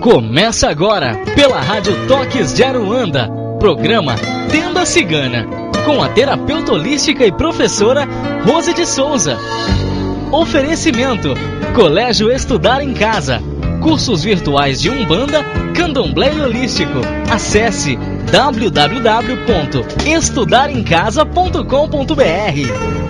Começa agora, pela Rádio Toques de Aruanda, programa Tenda Cigana, com a terapeuta holística e professora Rose de Souza. Oferecimento, Colégio Estudar em Casa, cursos virtuais de Umbanda, Candomblé e Holístico. Acesse www.estudaremcasa.com.br.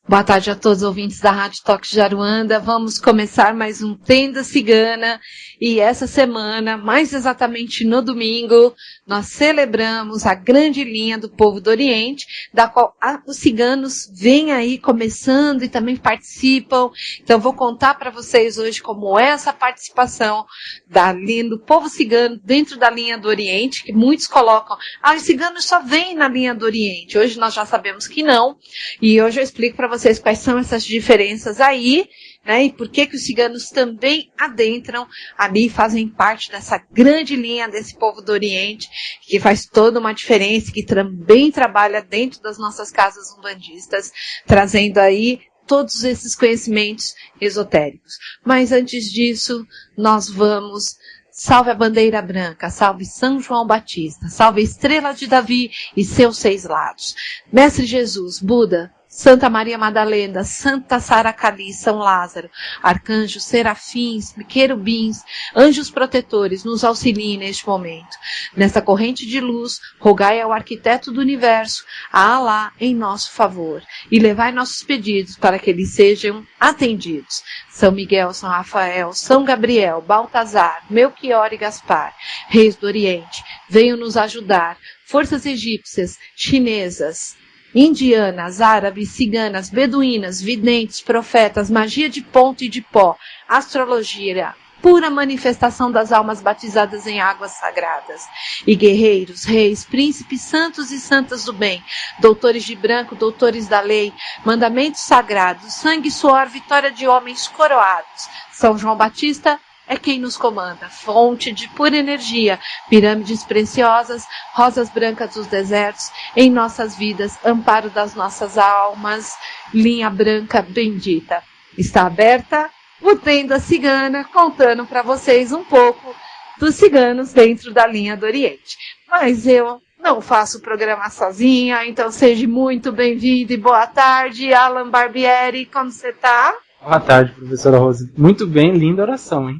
Boa tarde a todos os ouvintes da Rádio Toques de Aruanda. Vamos começar mais um Tenda Cigana e essa semana, mais exatamente no domingo, nós celebramos a grande linha do povo do Oriente, da qual os ciganos vêm aí começando e também participam. Então vou contar para vocês hoje como é essa participação da linha do povo cigano dentro da linha do Oriente, que muitos colocam, os ciganos só vêm na linha do Oriente. Hoje nós já sabemos que não, e hoje eu explico para vocês quais são essas diferenças aí, né, e por que os ciganos também adentram ali, fazem parte dessa grande linha desse povo do Oriente, que faz toda uma diferença, que também trabalha dentro das nossas casas umbandistas, trazendo aí todos esses conhecimentos esotéricos. Mas antes disso, nós vamos... Salve a bandeira branca, salve São João Batista, salve a estrela de Davi e seus 6 lados. Mestre Jesus, Buda, Santa Maria Madalena, Santa Sara Cali, São Lázaro, arcanjos, serafins, querubins, anjos protetores, nos auxiliem neste momento. Nesta corrente de luz, rogai ao arquiteto do universo, a Alá, em nosso favor, e levai nossos pedidos para que eles sejam atendidos. São Miguel, São Rafael, São Gabriel, Baltazar, Melquior e Gaspar, reis do Oriente, venham nos ajudar. Forças egípcias, chinesas, indianas, árabes, ciganas, beduínas, videntes, profetas, magia de ponto e de pó, astrologia, pura manifestação das almas batizadas em águas sagradas. E guerreiros, reis, príncipes, santos e santas do bem, doutores de branco, doutores da lei, mandamentos sagrados, sangue, suor, vitória de homens coroados. São João Batista é quem nos comanda, fonte de pura energia, pirâmides preciosas, rosas brancas dos desertos, em nossas vidas, amparo das nossas almas, linha branca bendita. Está aberta o Tenda Cigana, contando para vocês um pouco dos ciganos dentro da linha do Oriente. Mas eu não faço o programa sozinha, então seja muito bem-vindo e boa tarde, Alan Barbieri, como você está? Boa tarde, professora Rose. Muito bem, linda oração, hein?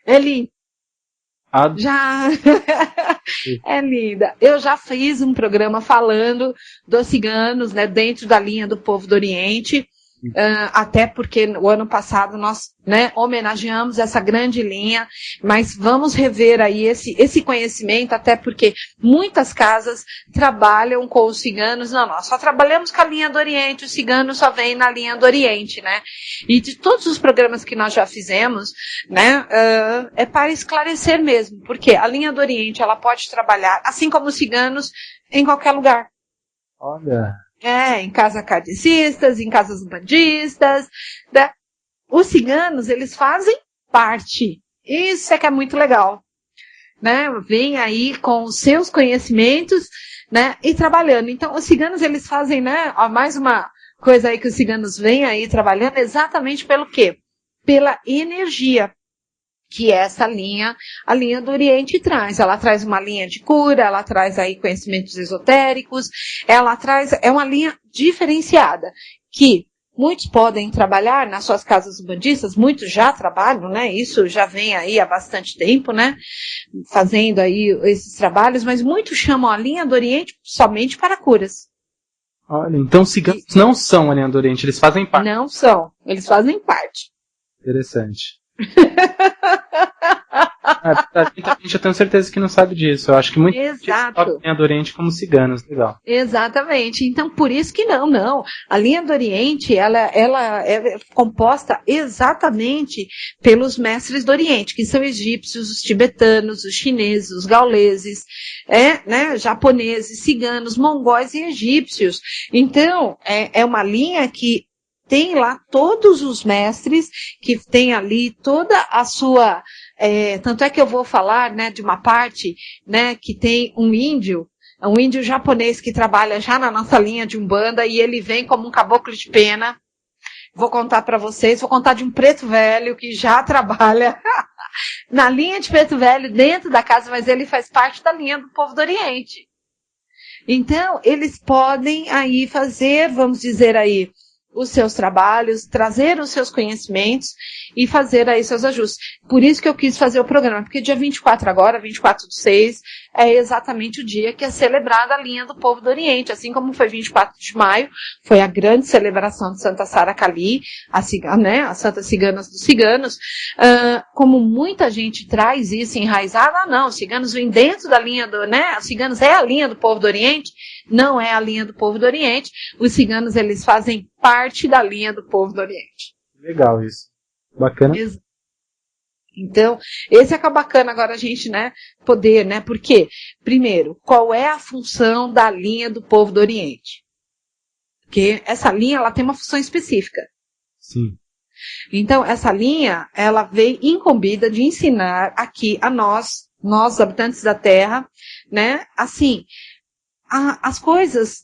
É linda. Já é linda. Eu já fiz um programa falando dos ciganos, né, dentro da linha do povo do Oriente, até porque no ano passado nós, né, homenageamos essa grande linha, mas vamos rever aí esse conhecimento, até porque muitas casas trabalham com os ciganos. Não, nós só trabalhamos com a linha do Oriente, os ciganos só vêm na linha do Oriente, né? E de todos os programas que nós já fizemos, né, é para esclarecer mesmo, porque a linha do Oriente, ela pode trabalhar, assim como os ciganos, em qualquer lugar. Olha... em casas kardecistas, em casas bandistas, né? Os ciganos, eles fazem parte. Isso é que é muito legal, né? Vem aí com os seus conhecimentos, né? E trabalhando. Então, os ciganos, eles fazem, né? Mais uma coisa aí que os ciganos vêm aí trabalhando, exatamente pelo quê? Pela energia que essa linha, a linha do Oriente traz. Ela traz uma linha de cura, ela traz aí conhecimentos esotéricos, ela traz, é uma linha diferenciada, que muitos podem trabalhar nas suas casas umbandistas, muitos já trabalham, né, isso já vem aí há bastante tempo, né, fazendo aí esses trabalhos, mas muitos chamam a linha do Oriente somente para curas. Olha, então ciganos não são a linha do Oriente, eles fazem parte. Não são, eles fazem parte. Interessante. Gente, eu tenho certeza que não sabe disso. Eu acho que muita gente toca a linha do Oriente como ciganos, legal. Exatamente. Então, por isso que não. A linha do Oriente, ela é composta exatamente pelos mestres do Oriente, que são egípcios, os tibetanos, os chineses, os gauleses, né, japoneses, ciganos, mongóis e egípcios. Então, é uma linha que tem lá todos os mestres, que tem ali toda a sua... tanto é que eu vou falar, né, de uma parte, né, que tem um índio japonês que trabalha já na nossa linha de Umbanda, e ele vem como um caboclo de pena. Vou contar para vocês, vou contar de um preto velho que já trabalha na linha de preto velho dentro da casa, mas ele faz parte da linha do povo do Oriente. Então, eles podem aí fazer, vamos dizer aí, os seus trabalhos, trazer os seus conhecimentos e fazer aí seus ajustes. Por isso que eu quis fazer o programa, porque dia 24 agora, 24/6, é exatamente o dia que é celebrada a linha do povo do Oriente, assim como foi 24 de maio, foi a grande celebração de Santa Sara Kali, as Santas Ciganas dos Ciganos. Como muita gente traz isso enraizado, não, os ciganos vêm dentro da linha os ciganos é a linha do povo do Oriente, não é a linha do povo do Oriente, os ciganos eles fazem parte da linha do povo do Oriente. Legal isso. Bacana. Então, esse é que é bacana agora a gente, né, poder, né, porque, primeiro, qual é a função da linha do povo do Oriente? Porque essa linha, ela tem uma função específica. Sim. Então, essa linha, ela veio incumbida de ensinar aqui a nós habitantes da Terra, né, assim, as coisas,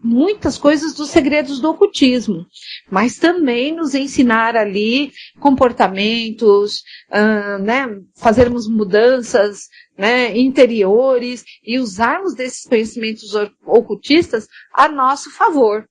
muitas coisas dos segredos do ocultismo, mas também nos ensinar ali comportamentos, né, fazermos mudanças, né, interiores e usarmos desses conhecimentos ocultistas a nosso favor.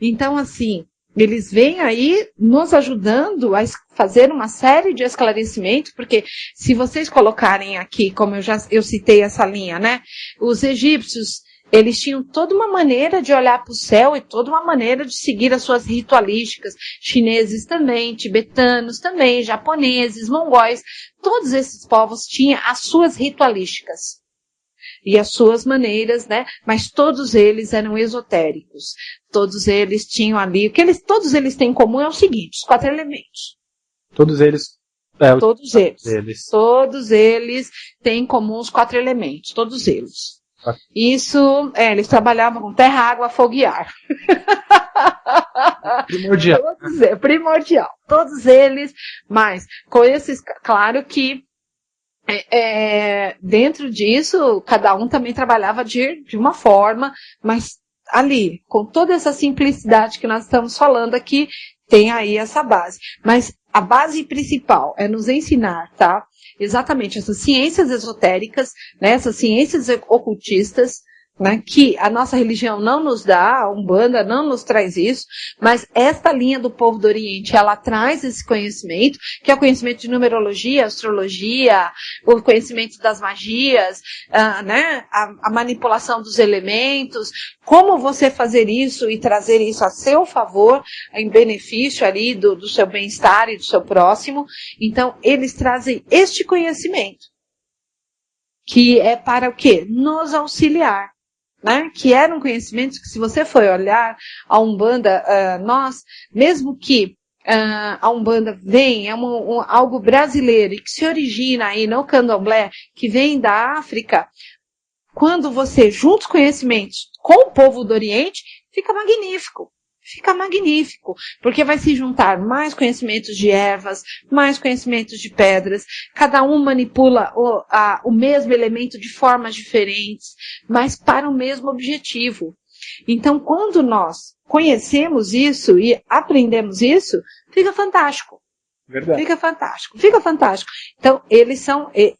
Então, assim, eles vêm aí nos ajudando a fazer uma série de esclarecimentos, porque se vocês colocarem aqui, como eu citei essa linha, né? Os egípcios, eles tinham toda uma maneira de olhar para o céu e toda uma maneira de seguir as suas ritualísticas. Chineses também, tibetanos também, japoneses, mongóis, todos esses povos tinham as suas ritualísticas e as suas maneiras, né? Mas todos eles eram esotéricos. Todos eles tinham ali, todos eles têm em comum é o seguinte, os 4 elementos. Todos eles têm em comum os 4 elementos, todos eles. Isso, eles trabalhavam com terra, água, fogo e ar. Primordial. Primordial. Todos eles, mas com esses, claro que dentro disso, cada um também trabalhava de uma forma, mas ali, com toda essa simplicidade que nós estamos falando aqui, tem aí essa base. Mas a base principal é nos ensinar, tá? Exatamente essas ciências esotéricas, né? Essas ciências ocultistas, né? Que a nossa religião não nos dá, a Umbanda não nos traz isso, mas esta linha do povo do Oriente, ela traz esse conhecimento, que é o conhecimento de numerologia, astrologia, o conhecimento das magias, né? A manipulação dos elementos, como você fazer isso e trazer isso a seu favor, em benefício ali do seu bem-estar e do seu próximo. Então, eles trazem este conhecimento, que é para o quê? Nos auxiliar. Né? Que eram conhecimentos que, se você for olhar a Umbanda, mesmo que a Umbanda vem, é algo brasileiro e que se origina aí no Candomblé, que vem da África, quando você junta os conhecimentos com o povo do Oriente, fica magnífico. Fica magnífico, porque vai se juntar mais conhecimentos de ervas, mais conhecimentos de pedras, cada um manipula o mesmo elemento de formas diferentes, mas para o mesmo objetivo. Então, quando nós conhecemos isso e aprendemos isso, fica fantástico. Verdade. Fica fantástico. Então,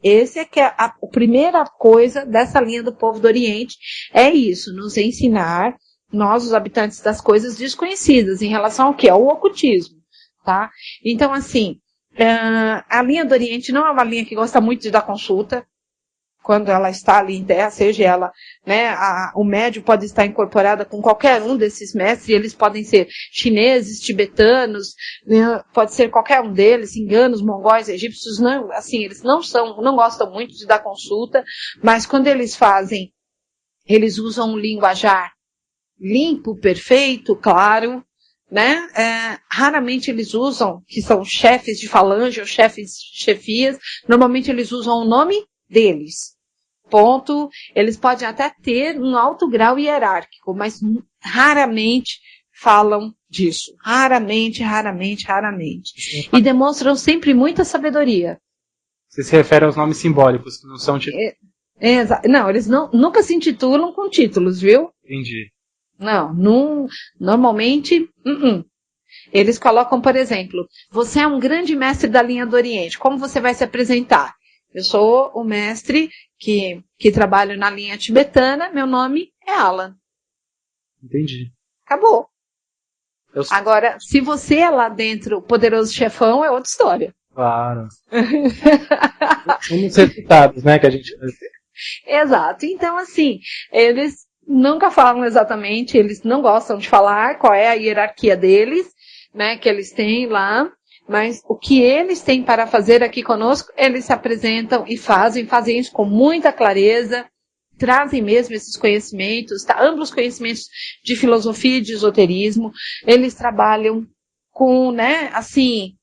esse é que é a primeira coisa dessa linha do povo do Oriente, é isso, nos ensinar, nós, os habitantes das coisas desconhecidas, em relação ao quê? Ao ocultismo, tá? Então, assim, a linha do Oriente não é uma linha que gosta muito de dar consulta, quando ela está ali em terra, seja ela, né, o médium pode estar incorporada com qualquer um desses mestres, e eles podem ser chineses, tibetanos, né, pode ser qualquer um deles, ciganos, mongóis, egípcios, não, assim, eles não gostam muito de dar consulta, mas quando eles fazem, eles usam um linguajar limpo, perfeito, claro, né? Raramente eles usam, que são chefes de falange ou chefias, normalmente eles usam o nome deles. Ponto. Eles podem até ter um alto grau hierárquico, mas raramente falam disso. Raramente. E demonstram sempre muita sabedoria. Você se refere aos nomes simbólicos, que não são títulos. Não, eles nunca se intitulam com títulos, viu? Entendi. Não, normalmente, eles colocam, por exemplo, você é um grande mestre da linha do Oriente, como você vai se apresentar? Eu sou o mestre que trabalho na linha tibetana, meu nome é Alan. Entendi. Acabou. Agora, se você é lá dentro o poderoso chefão, é outra história. Claro. São os resultados, né, que a gente... Exato. Então, assim, eles nunca falam exatamente, eles não gostam de falar qual é a hierarquia deles, né, que eles têm lá, mas o que eles têm para fazer aqui conosco, eles se apresentam e fazem isso com muita clareza, trazem mesmo esses conhecimentos, tá? Amplos conhecimentos de filosofia e de esoterismo, eles trabalham com, né, assim,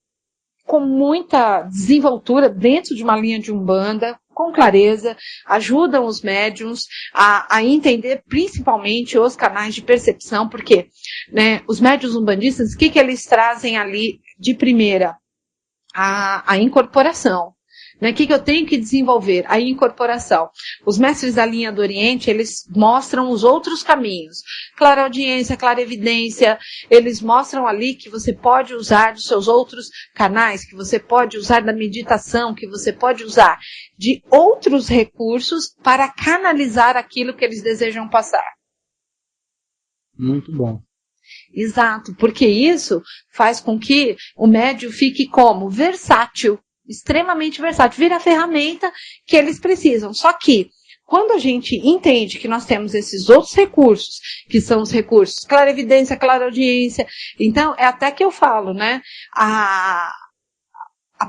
com muita desenvoltura dentro de uma linha de Umbanda, com clareza, ajudam os médiuns a entender principalmente os canais de percepção, porque, né, os médiuns umbandistas, o que eles trazem ali de primeira? A incorporação. Né? O que eu tenho que desenvolver? A incorporação. Os mestres da linha do Oriente, eles mostram os outros caminhos. Clareaudiência, clarevidência, eles mostram ali que você pode usar dos seus outros canais, que você pode usar da meditação, que você pode usar de outros recursos para canalizar aquilo que eles desejam passar. Muito bom. Exato, porque isso faz com que o médium fique como? Versátil. Extremamente versátil, vira a ferramenta que eles precisam. Só que, quando a gente entende que nós temos esses outros recursos, que são os recursos clarevidência, clareaudiência, então é até que eu falo, né? A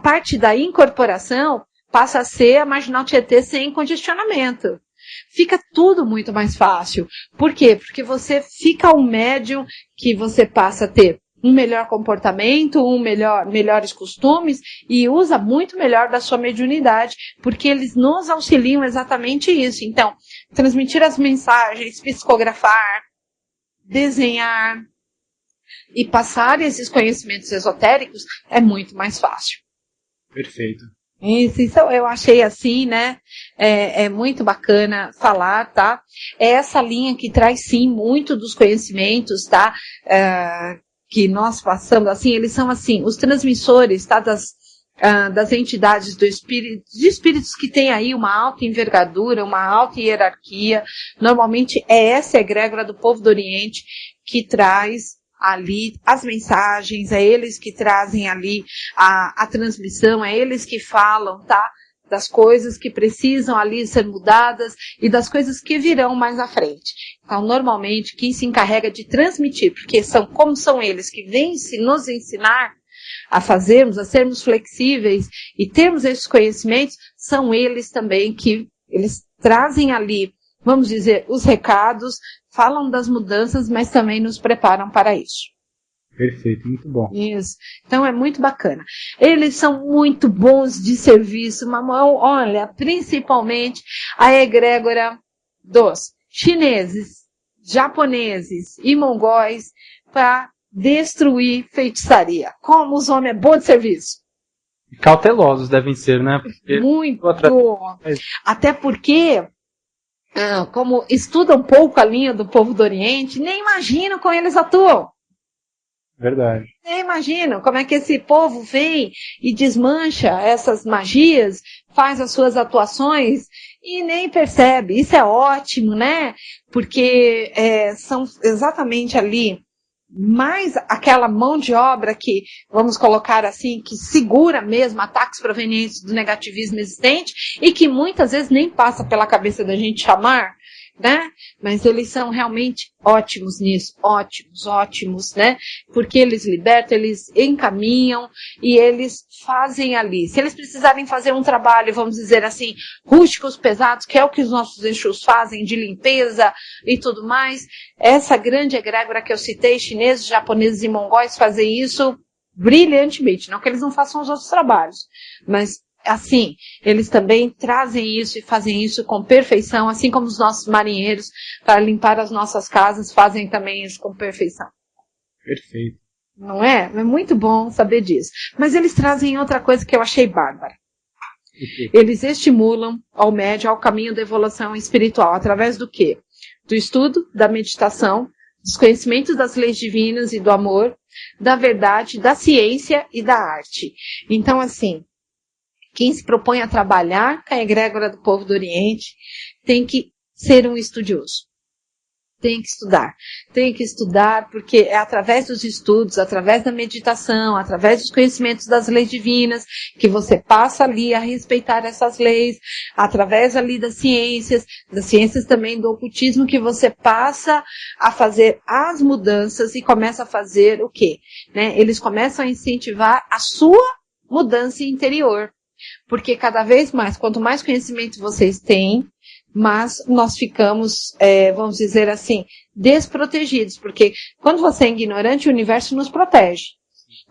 parte da incorporação passa a ser a marginal Tietê sem congestionamento. Fica tudo muito mais fácil. Por quê? Porque você fica um médium que você passa a ter um melhor comportamento, melhores costumes e usa muito melhor da sua mediunidade, porque eles nos auxiliam exatamente isso. Então, transmitir as mensagens, psicografar, desenhar e passar esses conhecimentos esotéricos é muito mais fácil. Perfeito. Isso eu achei assim, né? É muito bacana falar, tá? É essa linha que traz, sim, muito dos conhecimentos, tá? Que nós passamos, assim, eles são, assim, os transmissores, tá, das entidades de espíritos que têm aí uma alta envergadura, uma alta hierarquia. Normalmente é essa egrégora do povo do Oriente que traz ali as mensagens, é eles que trazem ali a transmissão, é eles que falam, tá, das coisas que precisam ali ser mudadas e das coisas que virão mais à frente. Então, normalmente, quem se encarrega de transmitir, porque como são eles que vêm nos ensinar a fazermos, a sermos flexíveis e termos esses conhecimentos, são eles também que eles trazem ali, vamos dizer, os recados, falam das mudanças, mas também nos preparam para isso. Perfeito, muito bom. Isso. Então é muito bacana. Eles são muito bons de serviço, mamão. Olha, principalmente a egrégora dos chineses, japoneses e mongóis para destruir feitiçaria. Como os homens é bom de serviço. Cautelosos devem ser, né? Porque muito. Até porque, como estudam um pouco a linha do povo do Oriente, nem imaginam como eles atuam. Verdade. Nem imaginam como é que esse povo vem e desmancha essas magias, faz as suas atuações e nem percebe. Isso é ótimo, né? Porque são exatamente ali mais aquela mão de obra que, vamos colocar assim, que segura mesmo ataques provenientes do negativismo existente e que muitas vezes nem passa pela cabeça da gente chamar, né? Mas eles são realmente ótimos nisso, ótimos, né? Porque eles libertam, eles encaminham e eles fazem ali. Se eles precisarem fazer um trabalho, vamos dizer assim, rústicos, pesados, que é o que os nossos Exus fazem, de limpeza e tudo mais, essa grande egrégora que eu citei, chineses, japoneses e mongóis, fazem isso brilhantemente. Não que eles não façam os outros trabalhos, mas assim, eles também trazem isso e fazem isso com perfeição, assim como os nossos marinheiros, para limpar as nossas casas, fazem também isso com perfeição. Perfeito. Não é? É muito bom saber disso. Mas eles trazem outra coisa que eu achei bárbara. Eles estimulam ao médium ao caminho da evolução espiritual. Através do quê? Do estudo, da meditação, dos conhecimentos das leis divinas e do amor, da verdade, da ciência e da arte. Então, assim, quem se propõe a trabalhar com a egrégora do povo do Oriente tem que ser um estudioso. Tem que estudar, porque é através dos estudos, através da meditação, através dos conhecimentos das leis divinas, que você passa ali a respeitar essas leis, através ali das ciências também do ocultismo, que você passa a fazer as mudanças e começa a fazer o quê? Né? Eles começam a incentivar a sua mudança interior. Porque cada vez mais, quanto mais conhecimento vocês têm, mas nós ficamos, vamos dizer assim, desprotegidos, porque quando você é ignorante, o universo nos protege.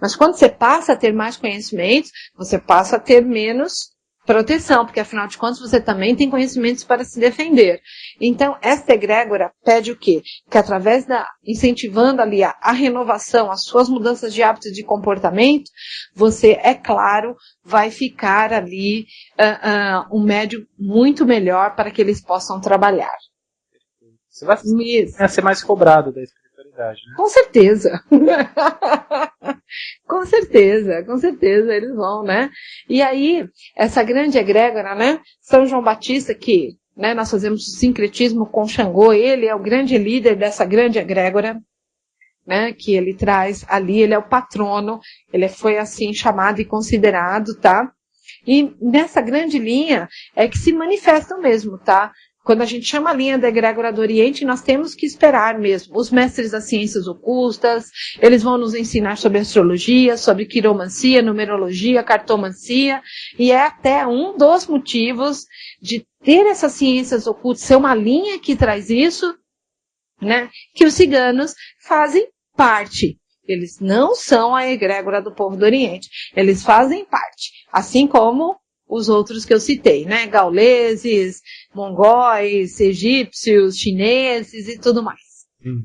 Mas quando você passa a ter mais conhecimentos, você passa a ter menos proteção, porque afinal de contas você também tem conhecimentos para se defender. Então, esta egrégora pede o quê? Que através incentivando ali a renovação, as suas mudanças de hábitos e de comportamento, você, é claro, vai ficar ali um médium muito melhor para que eles possam trabalhar. Você vai ser mais cobrado da espiritualidade, né? Com certeza. Com certeza, eles vão, né? E aí, essa grande egrégora, né? São João Batista, que, né, nós fazemos o sincretismo com Xangô, ele é o grande líder dessa grande egrégora, né? Que ele traz ali, ele é o patrono, ele foi assim chamado e considerado, tá? E nessa grande linha é que se manifestam mesmo, tá? Quando a gente chama a linha da egrégora do Oriente, nós temos que esperar mesmo. Os mestres das ciências ocultas, eles vão nos ensinar sobre astrologia, sobre quiromancia, numerologia, cartomancia, e é até um dos motivos de ter essas ciências ocultas, ser uma linha que traz isso, né, que os ciganos fazem parte. Eles não são a egrégora do povo do Oriente, eles fazem parte, assim como os outros que eu citei, né? Gauleses, mongóis, egípcios, chineses e tudo mais.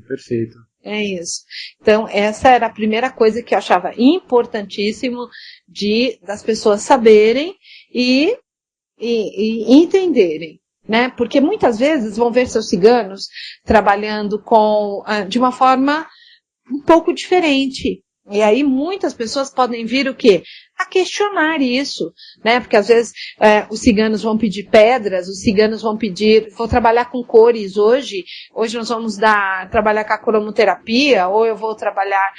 Perfeito. É isso. Então, essa era a primeira coisa que eu achava importantíssimo das pessoas saberem e entenderem, né? Porque muitas vezes vão ver seus ciganos trabalhando de uma forma um pouco diferente. E aí muitas pessoas podem vir o quê? A questionar isso, né? Porque às vezes os ciganos vão pedir pedras, os ciganos vão pedir, vou trabalhar com cores hoje nós vamos trabalhar com a cromoterapia, ou eu vou trabalhar,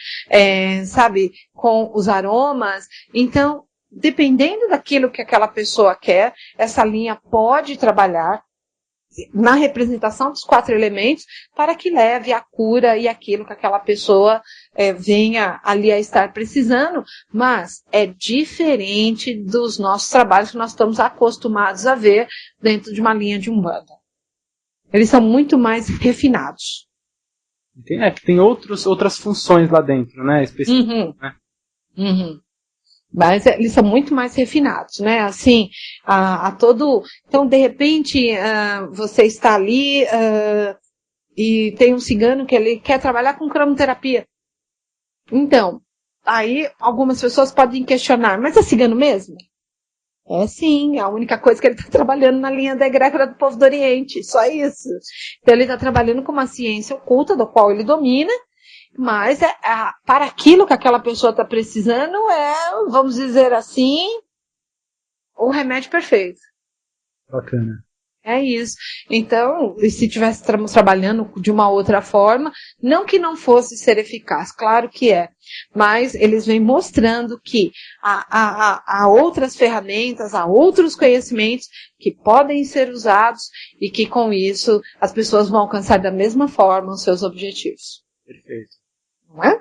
com os aromas. Então, dependendo daquilo que aquela pessoa quer, essa linha pode trabalhar na representação dos 4 elementos para que leve a cura e aquilo que aquela pessoa venha ali a estar precisando, mas é diferente dos nossos trabalhos que nós estamos acostumados a ver dentro de uma linha de Umbanda. Eles são muito mais refinados. Tem outras funções lá dentro, né? Específicas, né? Mas eles são muito mais refinados, né? Assim, então, de repente, você está ali e tem um cigano que ele quer trabalhar com cromoterapia. Então, aí algumas pessoas podem questionar, mas é cigano mesmo? É sim, a única coisa que ele está trabalhando na linha da egrégora do povo do Oriente, só isso. Então ele está trabalhando com uma ciência oculta, do qual ele domina, mas para aquilo que aquela pessoa está precisando vamos dizer assim, o remédio perfeito. Bacana. É isso. Então, se estivéssemos trabalhando de uma outra forma, não que não fosse ser eficaz, claro que é, mas eles vêm mostrando que há outras ferramentas, há outros conhecimentos que podem ser usados e que com isso as pessoas vão alcançar da mesma forma os seus objetivos. Perfeito. Não é?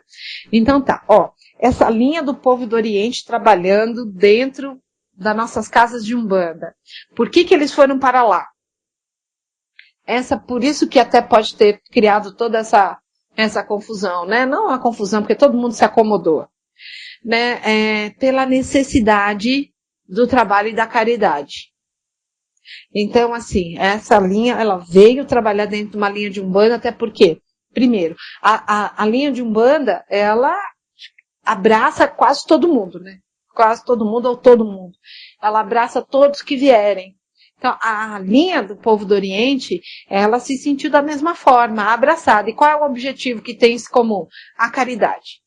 Então tá, essa linha do povo do Oriente trabalhando dentro das nossas casas de Umbanda. Por que eles foram para lá? Por isso que até pode ter criado toda essa confusão, né? Não uma confusão, porque todo mundo se acomodou, né? Pela necessidade do trabalho e da caridade. Então, assim, essa linha, ela veio trabalhar dentro de uma linha de Umbanda, até porque primeiro, a linha de Umbanda, ela abraça quase todo mundo, né? Quase todo mundo ou todo mundo. Ela abraça todos que vierem. Então, a linha do povo do Oriente, ela se sentiu da mesma forma, abraçada. E qual é o objetivo que tem em comum? A caridade.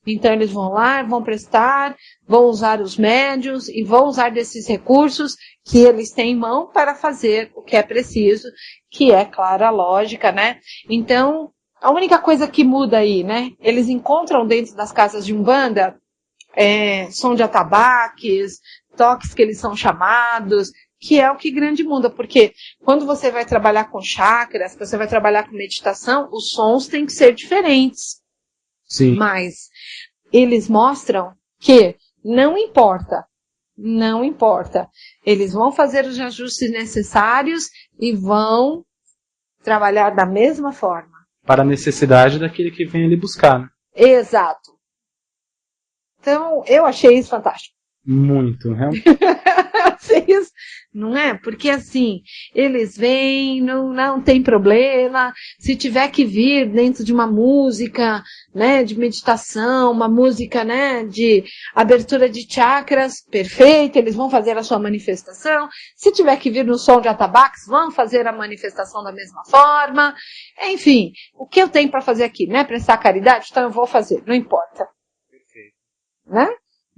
Então, eles vão lá, vão prestar, vão usar os médiuns e vão usar desses recursos que eles têm em mão para fazer o que é preciso, que é, claro, a lógica, né? Então, a única coisa que muda aí, né? Eles encontram dentro das casas de Umbanda som de atabaques, toques que eles são chamados, que é o que grande muda, porque quando você vai trabalhar com chakras, você vai trabalhar com meditação, os sons têm que ser diferentes. Sim. Mas eles mostram que não importa, eles vão fazer os ajustes necessários e vão trabalhar da mesma forma. Para a necessidade daquele que vem ali buscar, né? Exato. Então, eu achei isso fantástico. Muito, realmente. Achei isso, não é? Porque assim, eles vêm, não tem problema. Se tiver que vir dentro de uma música, né, de meditação, uma música, né, de abertura de chakras, perfeito, eles vão fazer a sua manifestação. Se tiver que vir no som de atabaques, vão fazer a manifestação da mesma forma. Enfim, o que eu tenho para fazer aqui, né? Prestar caridade? Então eu vou fazer, não importa. Perfeito. Né?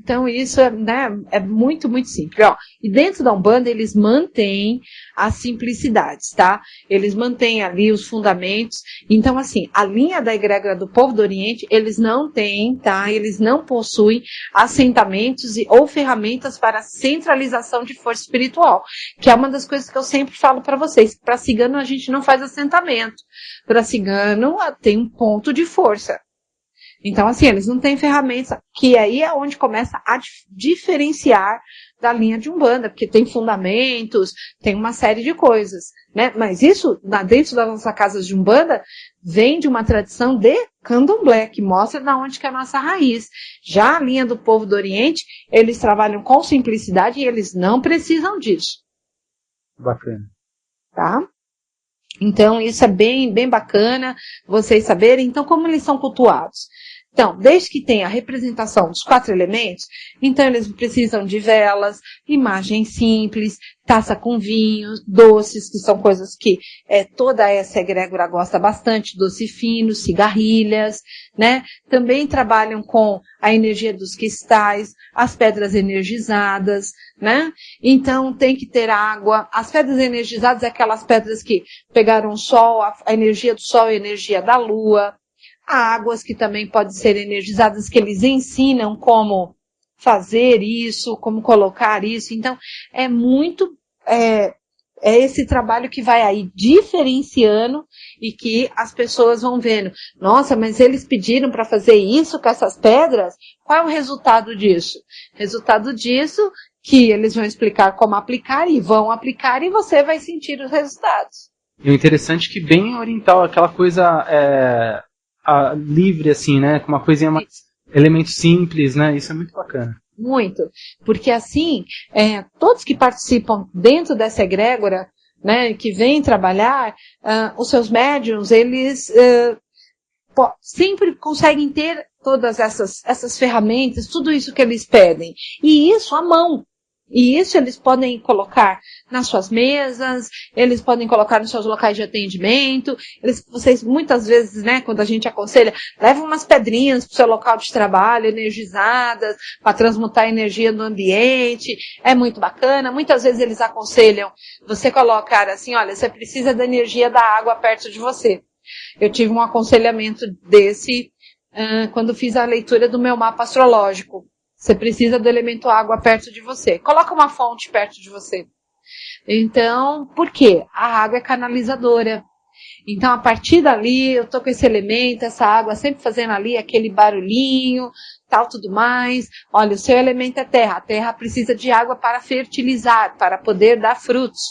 Então, isso é muito, muito simples. Ó, e dentro da Umbanda, eles mantêm as simplicidades, tá? Eles mantêm ali os fundamentos. Então, assim, a linha da egrégora do povo do Oriente, eles não têm, tá? Eles não possuem assentamentos ou ferramentas para centralização de força espiritual, que é uma das coisas que eu sempre falo para vocês. Para cigano, a gente não faz assentamento. Para cigano, tem um ponto de força. Então, assim, eles não têm ferramentas, que aí é onde começa a diferenciar da linha de Umbanda, porque tem fundamentos, tem uma série de coisas, né? Mas isso, dentro das nossas casas de Umbanda, vem de uma tradição de Candomblé, que mostra de onde que é a nossa raiz. Já a linha do povo do Oriente, eles trabalham com simplicidade e eles não precisam disso. Bacana. Tá? Então, isso é bem, bem bacana vocês saberem. Então, como eles são cultuados? Então, desde que tenha a representação dos 4 elementos, então eles precisam de velas, imagens simples, taça com vinho, doces, que são coisas que toda essa egrégora gosta bastante, doce fino, cigarrilhas, né? Também trabalham com a energia dos cristais, as pedras energizadas, né? Então, tem que ter água. As pedras energizadas é aquelas pedras que pegaram o sol, a energia do sol e a energia da lua. Águas que também podem ser energizadas, que eles ensinam como fazer isso, como colocar isso. Então, é muito, é esse trabalho que vai aí diferenciando e que as pessoas vão vendo. Nossa, mas eles pediram para fazer isso com essas pedras? Qual é o resultado disso? Resultado disso, que eles vão explicar como aplicar e vão aplicar e você vai sentir os resultados. E o interessante é que bem oriental, aquela coisa livre, assim, né? Com uma coisinha mais... Elementos simples, né? Isso é muito bacana. Muito. Porque assim, todos que participam dentro dessa egrégora, né, que vêm trabalhar, os seus médiuns, eles sempre conseguem ter todas essas ferramentas, tudo isso que eles pedem. E isso à mão. E isso eles podem colocar nas suas mesas, eles podem colocar nos seus locais de atendimento. Vocês muitas vezes, né, quando a gente aconselha, levam umas pedrinhas para o seu local de trabalho, energizadas, para transmutar a energia no ambiente. É muito bacana. Muitas vezes eles aconselham você colocar assim, olha, você precisa da energia da água perto de você. Eu tive um aconselhamento desse quando fiz a leitura do meu mapa astrológico. Você precisa do elemento água perto de você. Coloca uma fonte perto de você. Então, por quê? A água é canalizadora. Então, a partir dali, eu tô com esse elemento, essa água, sempre fazendo ali aquele barulhinho, tal, tudo mais. Olha, o seu elemento é terra. A terra precisa de água para fertilizar, para poder dar frutos.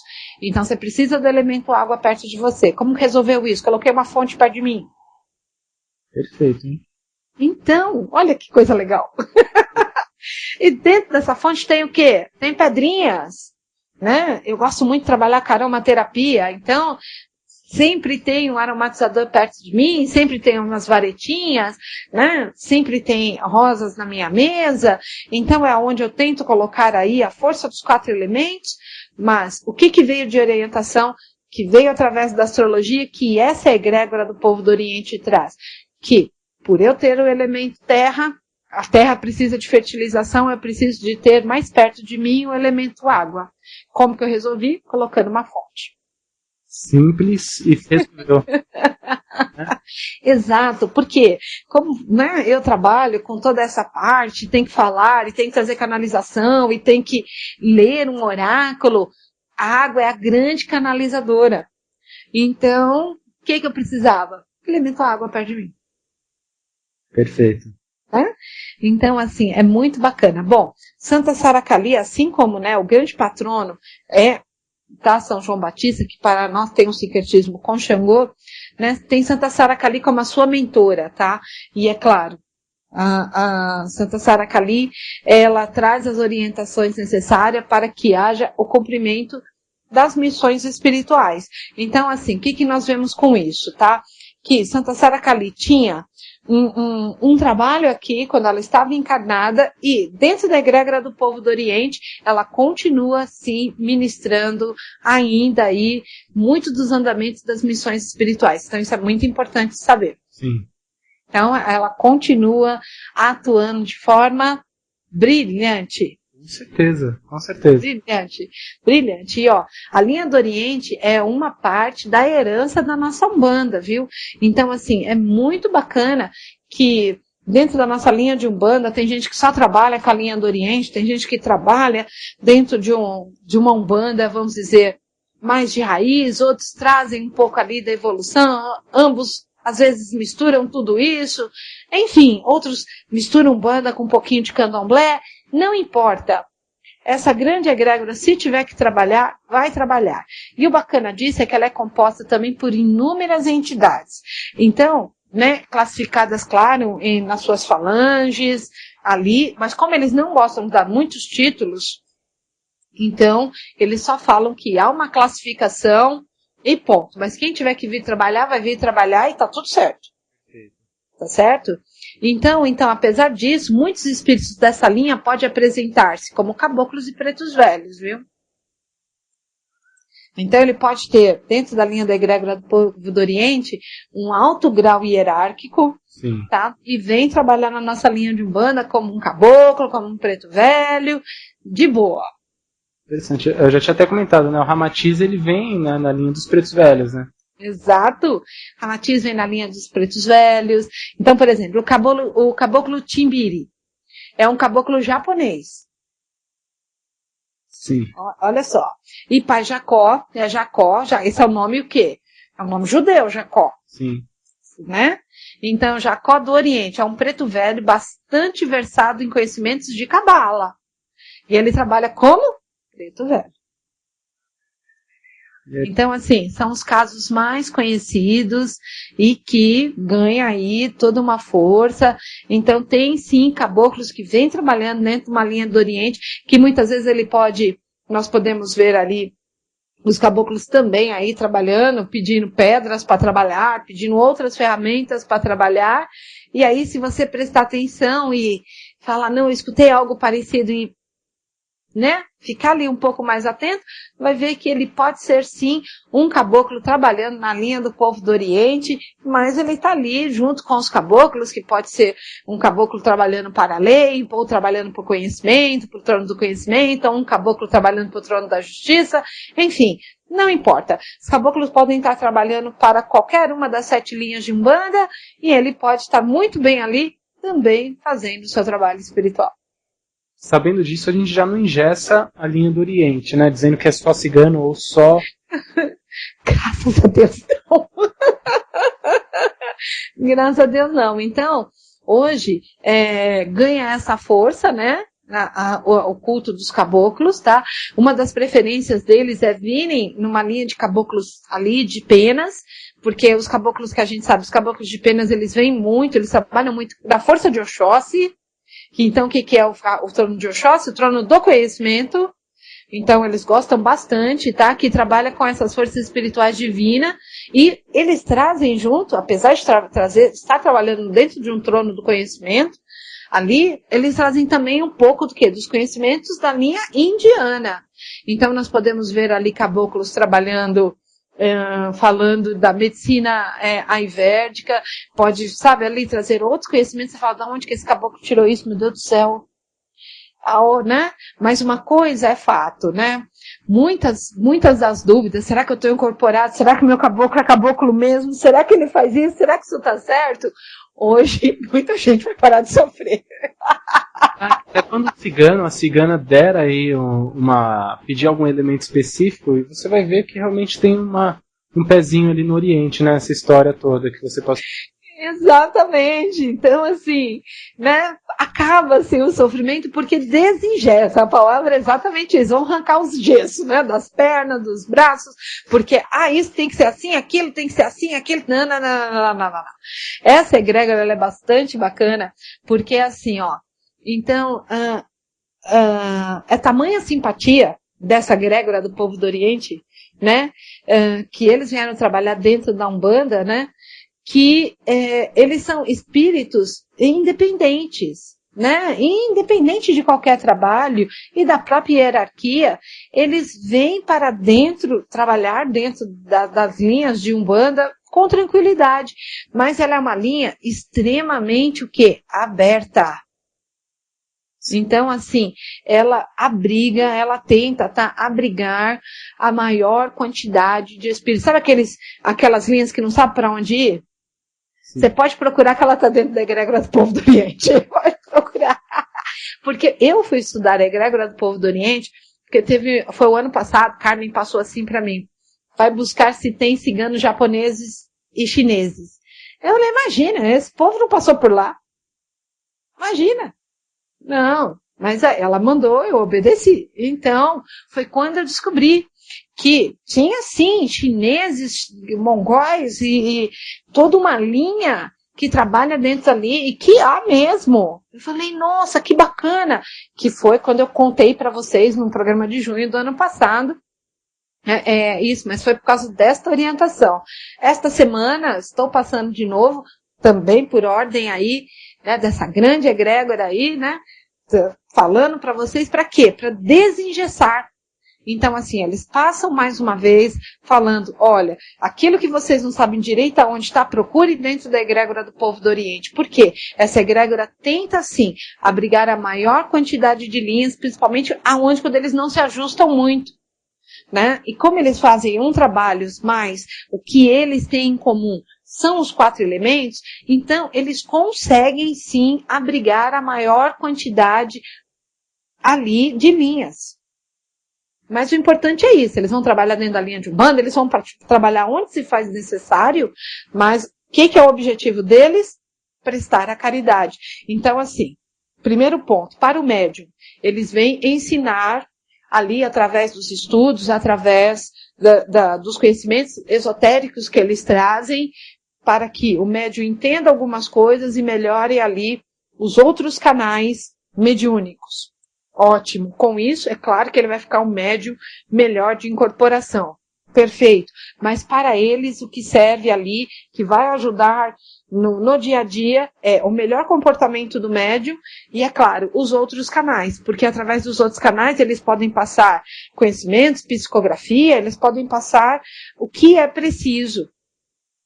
Então, você precisa do elemento água perto de você. Como resolveu isso? Coloquei uma fonte perto de mim. Perfeito, hein? Então, olha que coisa legal. E dentro dessa fonte tem o quê? Tem pedrinhas, né? Eu gosto muito de trabalhar com aromaterapia, então sempre tem um aromatizador perto de mim, sempre tem umas varetinhas, né? Sempre tem rosas na minha mesa, então é onde eu tento colocar aí a força dos 4 elementos, mas o que veio de orientação, que veio através da astrologia, que essa egrégora do povo do Oriente traz, que por eu ter o elemento terra, a terra precisa de fertilização, eu preciso de ter mais perto de mim o elemento água. Como que eu resolvi? Colocando uma fonte. Simples e resolveu. Exato, porque como, né, eu trabalho com toda essa parte, tem que falar, e tem que trazer canalização, e tem que ler um oráculo, a água é a grande canalizadora. Então, o que eu precisava? Elemento água perto de mim. Perfeito. Então, assim, é muito bacana. Bom, Santa Saracali, assim como, né, o grande patrono é São João Batista, que para nós tem um sincretismo com Xangô, né, tem Santa Saracali como a sua mentora, tá? E é claro, a Santa Saracali, ela traz as orientações necessárias para que haja o cumprimento das missões espirituais. Então, assim, o que nós vemos com isso, tá? Que Santa Saracali tinha um trabalho aqui, quando ela estava encarnada, e dentro da egrégora do povo do Oriente, ela continua, sim, ministrando ainda aí muito dos andamentos das missões espirituais. Então, isso é muito importante saber. Sim. Então, ela continua atuando de forma brilhante. Com certeza, com certeza. Brilhante, brilhante. E, ó, a linha do Oriente é uma parte da herança da nossa Umbanda, viu? Então, assim, é muito bacana que dentro da nossa linha de Umbanda tem gente que só trabalha com a linha do Oriente, tem gente que trabalha dentro de uma Umbanda, vamos dizer, mais de raiz, outros trazem um pouco ali da evolução, ambos às vezes misturam tudo isso, enfim, outros misturam Umbanda com um pouquinho de candomblé. Não importa. Essa grande egrégora, se tiver que trabalhar, vai trabalhar. E o bacana disso é que ela é composta também por inúmeras entidades. Então, né, classificadas, claro, nas suas falanges, ali, mas como eles não gostam de dar muitos títulos, então, eles só falam que há uma classificação e ponto. Mas quem tiver que vir trabalhar, vai vir trabalhar e tá tudo certo. Tá certo? Então, apesar disso, muitos espíritos dessa linha podem apresentar-se como caboclos e pretos velhos, viu? Então, ele pode ter, dentro da linha da egrégora do povo do Oriente, um alto grau hierárquico, Sim. Tá? E vem trabalhar na nossa linha de Umbanda como um caboclo, como um preto velho, de boa. Interessante. Eu já tinha até comentado, né? O Ramatiz, ele vem na linha dos pretos velhos, né? Exato. Ramatiz vem na linha dos pretos velhos. Então, por exemplo, o caboclo Timbiri é um caboclo japonês. Sim. Olha só. E pai Jacó, esse é o nome o quê? É um nome judeu, Jacó. Sim. Né? Então, Jacó do Oriente é um preto velho bastante versado em conhecimentos de cabala. E ele trabalha como preto velho. Então, assim, são os casos mais conhecidos e que ganham aí toda uma força. Então, tem sim caboclos que vêm trabalhando dentro de uma linha do Oriente, que muitas vezes nós podemos ver ali os caboclos também aí trabalhando, pedindo pedras para trabalhar, pedindo outras ferramentas para trabalhar. E aí, se você prestar atenção e falar, não, eu escutei algo parecido e, né, ficar ali um pouco mais atento, vai ver que ele pode ser sim um caboclo trabalhando na linha do povo do Oriente, mas ele está ali junto com os caboclos, que pode ser um caboclo trabalhando para a lei, ou trabalhando para o conhecimento, para o trono do conhecimento, ou um caboclo trabalhando para o trono da justiça, enfim, não importa. Os caboclos podem estar trabalhando para qualquer uma das 7 linhas de Umbanda, e ele pode estar muito bem ali, também fazendo o seu trabalho espiritual. Sabendo disso, a gente já não engessa a linha do Oriente, né? Dizendo que é só cigano ou só... Graças a Deus, não. Graças a Deus, não. Então, hoje, ganha essa força, né? O culto dos caboclos, tá? Uma das preferências deles é virem numa linha de caboclos ali, de penas, porque os caboclos que a gente sabe, os caboclos de penas, eles vêm muito, eles trabalham muito da força de Oxóssi. Então, o que é o trono de Oxóssi? O trono do conhecimento. Então, eles gostam bastante, tá? Que trabalha com essas forças espirituais divinas. E eles trazem junto, apesar de estar trabalhando dentro de um trono do conhecimento, ali, eles trazem também um pouco do quê? Dos conhecimentos da linha indiana. Então, nós podemos ver ali caboclos trabalhando, falando da medicina ayurvédica, pode, sabe, ali trazer outros conhecimentos. Você fala, de onde que esse caboclo tirou isso? Meu Deus do céu. Né? Mas uma coisa é fato, né? Muitas das dúvidas, será que eu estou incorporado? Será que meu caboclo é caboclo mesmo? Será que ele faz isso? Será que isso está certo? Hoje, muita gente vai parar de sofrer. É quando a cigana der aí pedir algum elemento específico, e você vai ver que realmente tem um pezinho ali no Oriente, né? Essa história toda que você passa. Exatamente. Então, assim, né, acaba assim, o sofrimento porque desengessa. A palavra é exatamente isso. Vão arrancar os gessos, né, das pernas, dos braços, porque, isso tem que ser assim, aquilo tem que ser assim, aquilo... Não. Essa egrégora, ela é bastante bacana, porque assim, ó, então, é tamanha simpatia dessa egrégora do povo do Oriente, né, que eles vieram trabalhar dentro da Umbanda, né, que eles são espíritos independentes, né? Independente de qualquer trabalho e da própria hierarquia, eles vêm para dentro, trabalhar dentro das linhas de Umbanda com tranquilidade. Mas ela é uma linha extremamente, aberta. Então, assim, ela tenta abrigar a maior quantidade de espíritos. Sabe aquelas linhas que não sabem para onde ir? Você pode procurar que ela está dentro da egrégora do povo do Oriente. Pode procurar. Porque eu fui estudar a egrégora do povo do Oriente, porque foi o ano passado, Carmen passou assim para mim. Vai buscar se tem ciganos japoneses e chineses. Eu falei, imagina, esse povo não passou por lá. Imagina. Não, mas ela mandou, eu obedeci. Então, foi quando eu descobri que tinha, sim, chineses, mongóis e toda uma linha que trabalha dentro ali e que há mesmo. Eu falei, nossa, que bacana. Que foi quando eu contei para vocês num programa de junho do ano passado. Isso, mas foi por causa desta orientação. Esta semana, estou passando de novo, também por ordem aí, né, dessa grande egrégora aí, né, falando para vocês para quê? Para desengessar. Então, assim, eles passam mais uma vez falando, olha, aquilo que vocês não sabem direito aonde está, procure dentro da egrégora do povo do Oriente. Por quê? Essa egrégora tenta, sim, abrigar a maior quantidade de linhas, principalmente aonde quando eles não se ajustam muito. Né? E como eles fazem trabalho, mas o que eles têm em comum são os 4 elementos, então eles conseguem sim abrigar a maior quantidade ali de linhas. Mas o importante é isso, eles vão trabalhar dentro da linha de Umbanda, eles vão trabalhar onde se faz necessário, mas o que é o objetivo deles? Prestar a caridade. Então, assim, primeiro ponto, para o médium, eles vêm ensinar ali através dos estudos, através dos conhecimentos esotéricos que eles trazem, para que o médium entenda algumas coisas e melhore ali os outros canais mediúnicos. Ótimo. Com isso, é claro que ele vai ficar um médium melhor de incorporação. Perfeito. Mas para eles, o que serve ali, que vai ajudar no dia a dia, é o melhor comportamento do médium e, é claro, os outros canais. Porque através dos outros canais, eles podem passar conhecimentos, psicografia, eles podem passar o que é preciso,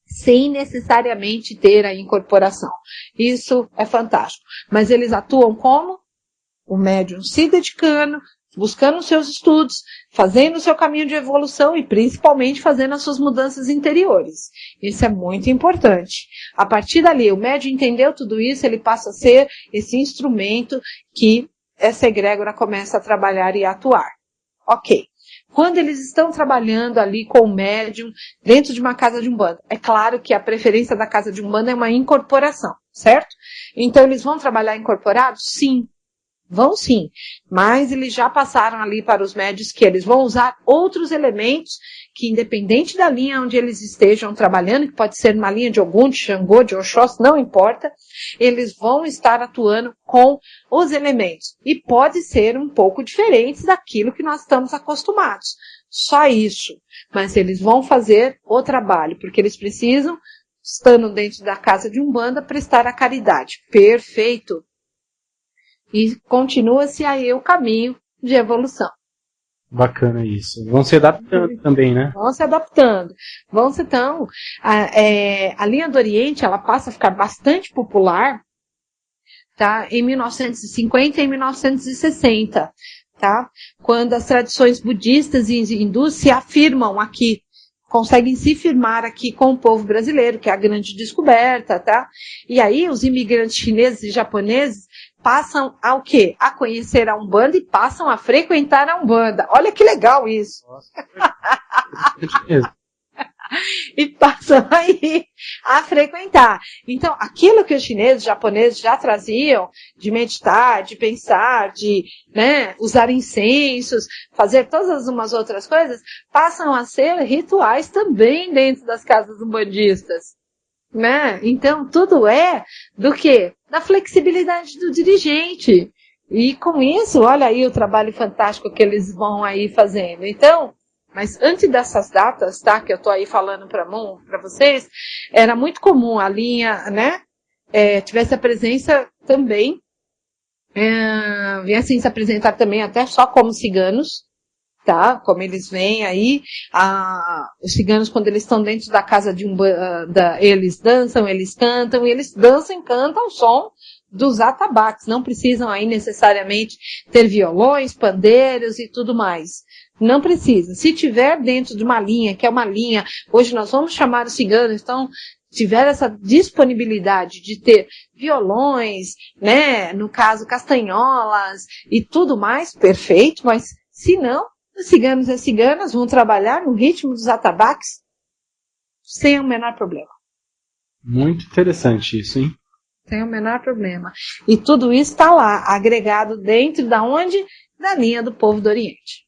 sem necessariamente ter a incorporação. Isso é fantástico. Mas eles atuam como? O médium se dedicando, buscando os seus estudos, fazendo o seu caminho de evolução e principalmente fazendo as suas mudanças interiores. Isso é muito importante. A partir dali, o médium entendeu tudo isso, ele passa a ser esse instrumento que essa egrégora começa a trabalhar e a atuar. Ok. Quando eles estão trabalhando ali com o médium dentro de uma casa de Umbanda, é claro que a preferência da casa de Umbanda é uma incorporação, certo? Então eles vão trabalhar incorporados? Sim. Vão sim, mas eles já passaram ali para os médios que eles vão usar outros elementos que independente da linha onde eles estejam trabalhando, que pode ser uma linha de Ogum, de Xangô, de Oxóssi, não importa, eles vão estar atuando com os elementos. E pode ser um pouco diferentes daquilo que nós estamos acostumados. Só isso. Mas eles vão fazer o trabalho, porque eles precisam, estando dentro da casa de Umbanda, prestar a caridade. Perfeito. E continua-se aí o caminho de evolução. Bacana isso. Vão se adaptando também, né? Vão se adaptando. Então, a linha do Oriente, ela passa a ficar bastante popular, tá? Em 1950 e 1960, tá? Quando as tradições budistas e hindus se afirmam aqui, conseguem se firmar aqui com o povo brasileiro, que é a grande descoberta, tá? E aí os imigrantes chineses e japoneses passam ao quê? A conhecer a Umbanda e passam a frequentar a Umbanda. Olha que legal isso. Nossa, e passam aí a frequentar. Então, aquilo que os chineses e japoneses já traziam de meditar, de pensar, de, né, usar incensos, fazer todas umas outras coisas, passam a ser rituais também dentro das casas umbandistas. Né? Então, tudo é do quê? Da flexibilidade do dirigente. E com isso, olha aí o trabalho fantástico que eles vão aí fazendo. Então, mas antes dessas datas, tá, que eu tô aí falando para vocês, era muito comum a linha, né, tivesse a presença também, viessem se apresentar também até só como ciganos, tá, como eles vêm aí, os ciganos quando eles estão dentro da casa de Umbanda, eles dançam, eles cantam, e eles dançam e cantam ao som dos atabaques, não precisam aí necessariamente ter violões, pandeiros e tudo mais. Não precisa. Se tiver dentro de uma linha, que é uma linha, hoje nós vamos chamar os ciganos, então, tiver essa disponibilidade de ter violões, né, no caso castanholas e tudo mais, perfeito, mas se não, os ciganos e ciganas vão trabalhar no ritmo dos atabaques sem o menor problema. Muito interessante isso, hein? Sem o menor problema. E tudo isso está lá, agregado dentro da onde? Da linha do povo do Oriente.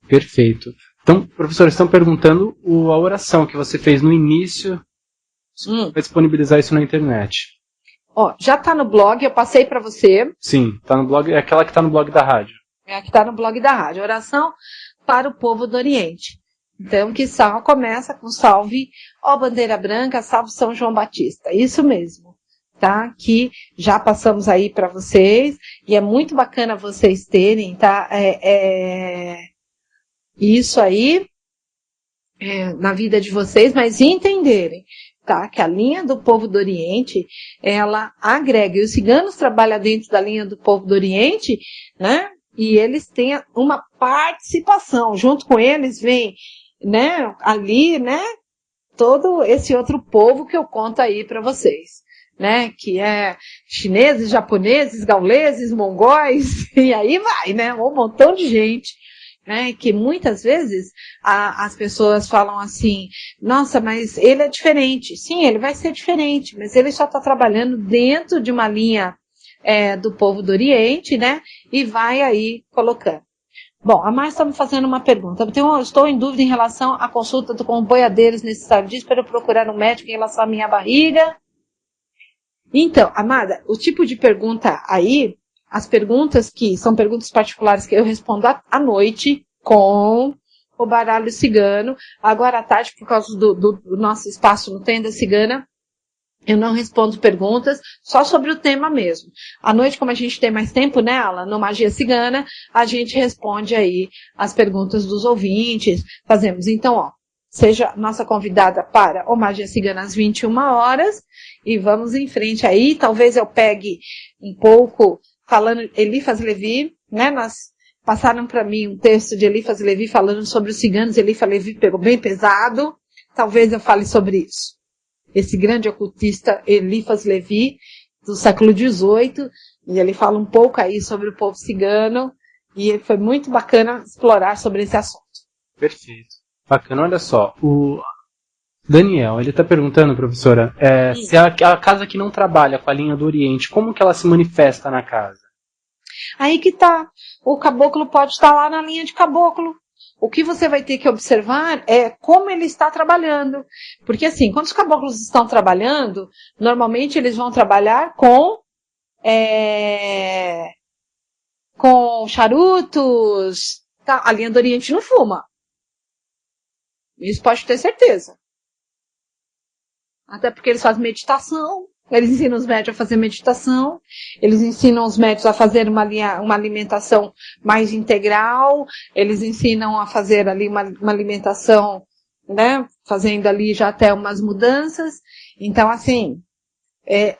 Perfeito. Então, professor, estão perguntando a oração que você fez no início. Vai disponibilizar isso na internet. Ó, já está no blog, eu passei para você. Sim, está no blog, é aquela que está no blog da rádio. É a que está no blog da rádio. Oração para o povo do Oriente. Então, que começa com salve, ó bandeira branca, salve São João Batista. Isso mesmo. Tá? Que já passamos aí para vocês. E é muito bacana vocês terem, tá? Isso aí na vida de vocês, mas entenderem, tá? Que a linha do povo do Oriente, ela agrega, e os ciganos trabalham dentro da linha do povo do Oriente, né? E eles têm uma participação, junto com eles vem, né? Ali, né? Todo esse outro povo que eu conto aí para vocês, né? Que é chineses, japoneses, gauleses, mongóis, e aí vai, né? Um montão de gente. Né, que muitas vezes as pessoas falam assim, nossa, mas ele é diferente. Sim, ele vai ser diferente, mas ele só está trabalhando dentro de uma linha do povo do Oriente, né, e vai aí colocando. Bom, a Márcia está me fazendo uma pergunta. Estou em dúvida em relação à consulta com boiadeiros necessário disso para eu procurar um médico em relação à minha barriga. Então, amada, o tipo de pergunta aí, as perguntas que são perguntas particulares que eu respondo à noite com o baralho cigano. Agora à tarde, por causa do nosso espaço no Tenda Cigana, eu não respondo perguntas, só sobre o tema mesmo. À noite, como a gente tem mais tempo nela, no Magia Cigana, a gente responde aí as perguntas dos ouvintes. Fazemos, então, ó, seja nossa convidada para o Magia Cigana às 21 horas e vamos em frente aí. Talvez eu pegue um pouco falando Eliphas Levi, né? Passaram para mim um texto de Eliphas Levi falando sobre os ciganos. Eliphas Levi pegou bem pesado. Talvez eu fale sobre isso. Esse grande ocultista Eliphas Levi, do século XVIII, e ele fala um pouco aí sobre o povo cigano, e foi muito bacana explorar sobre esse assunto. Perfeito. Bacana, olha só, o Daniel, ele está perguntando, professora, se a casa que não trabalha com a linha do Oriente, como que ela se manifesta na casa? Aí que tá. O caboclo pode estar lá na linha de caboclo. o que você vai ter que observar é como ele está trabalhando. Porque assim, quando os caboclos estão trabalhando, normalmente eles vão trabalhar com charutos. Tá? A linha do Oriente não fuma. Isso pode ter certeza. Até porque eles fazem meditação. Eles ensinam os médios a fazer meditação, eles ensinam os médios a fazer uma alimentação mais integral, eles ensinam a fazer ali uma alimentação, né, fazendo ali já até umas mudanças. Então, assim,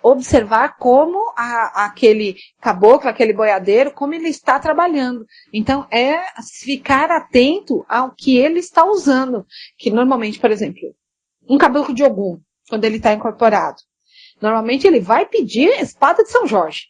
observar como aquele caboclo, aquele boiadeiro, como ele está trabalhando. Então, ficar atento ao que ele está usando. Que normalmente, por exemplo, um caboclo de Ogum, quando ele está incorporado, normalmente ele vai pedir a espada de São Jorge.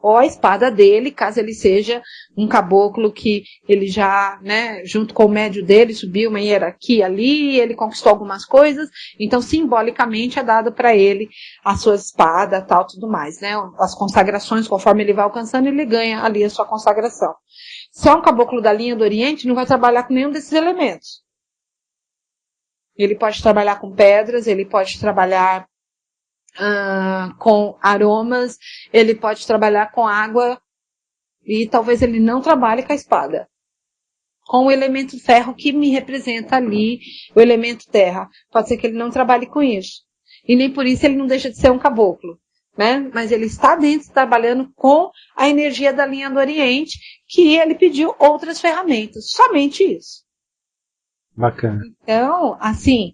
Ou a espada dele, caso ele seja um caboclo que ele já, né, junto com o médio dele, subiu uma hierarquia ali, ele conquistou algumas coisas, então simbolicamente é dado para ele a sua espada, tal, tudo mais, né? As consagrações, conforme ele vai alcançando, ele ganha ali a sua consagração. Se é um caboclo da linha do Oriente, não vai trabalhar com nenhum desses elementos. Ele pode trabalhar com pedras, ele pode trabalhar com aromas, ele pode trabalhar com água e talvez ele não trabalhe com a espada. Com o elemento ferro que me representa ali, o elemento terra. Pode ser que ele não trabalhe com isso. E nem por isso ele não deixa de ser um caboclo, né? Mas ele está dentro trabalhando com a energia da linha do Oriente, que ele pediu outras ferramentas. Somente isso. Bacana. Então, assim,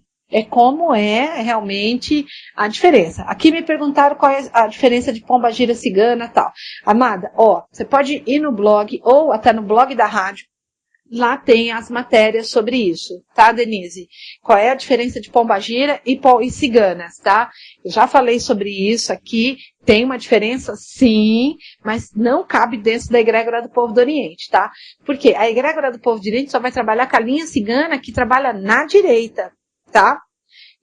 como é realmente a diferença. Aqui me perguntaram qual é a diferença de pombagira cigana e tal. Amada, você pode ir no blog ou até no blog da rádio. Lá tem as matérias sobre isso, tá, Denise? Qual é a diferença de pombagira e ciganas, tá? Eu já falei sobre isso aqui. Tem uma diferença, sim, mas não cabe dentro da egrégora do povo do Oriente, tá? Porque a egrégora do povo do Oriente só vai trabalhar com a linha cigana que trabalha na direita, tá?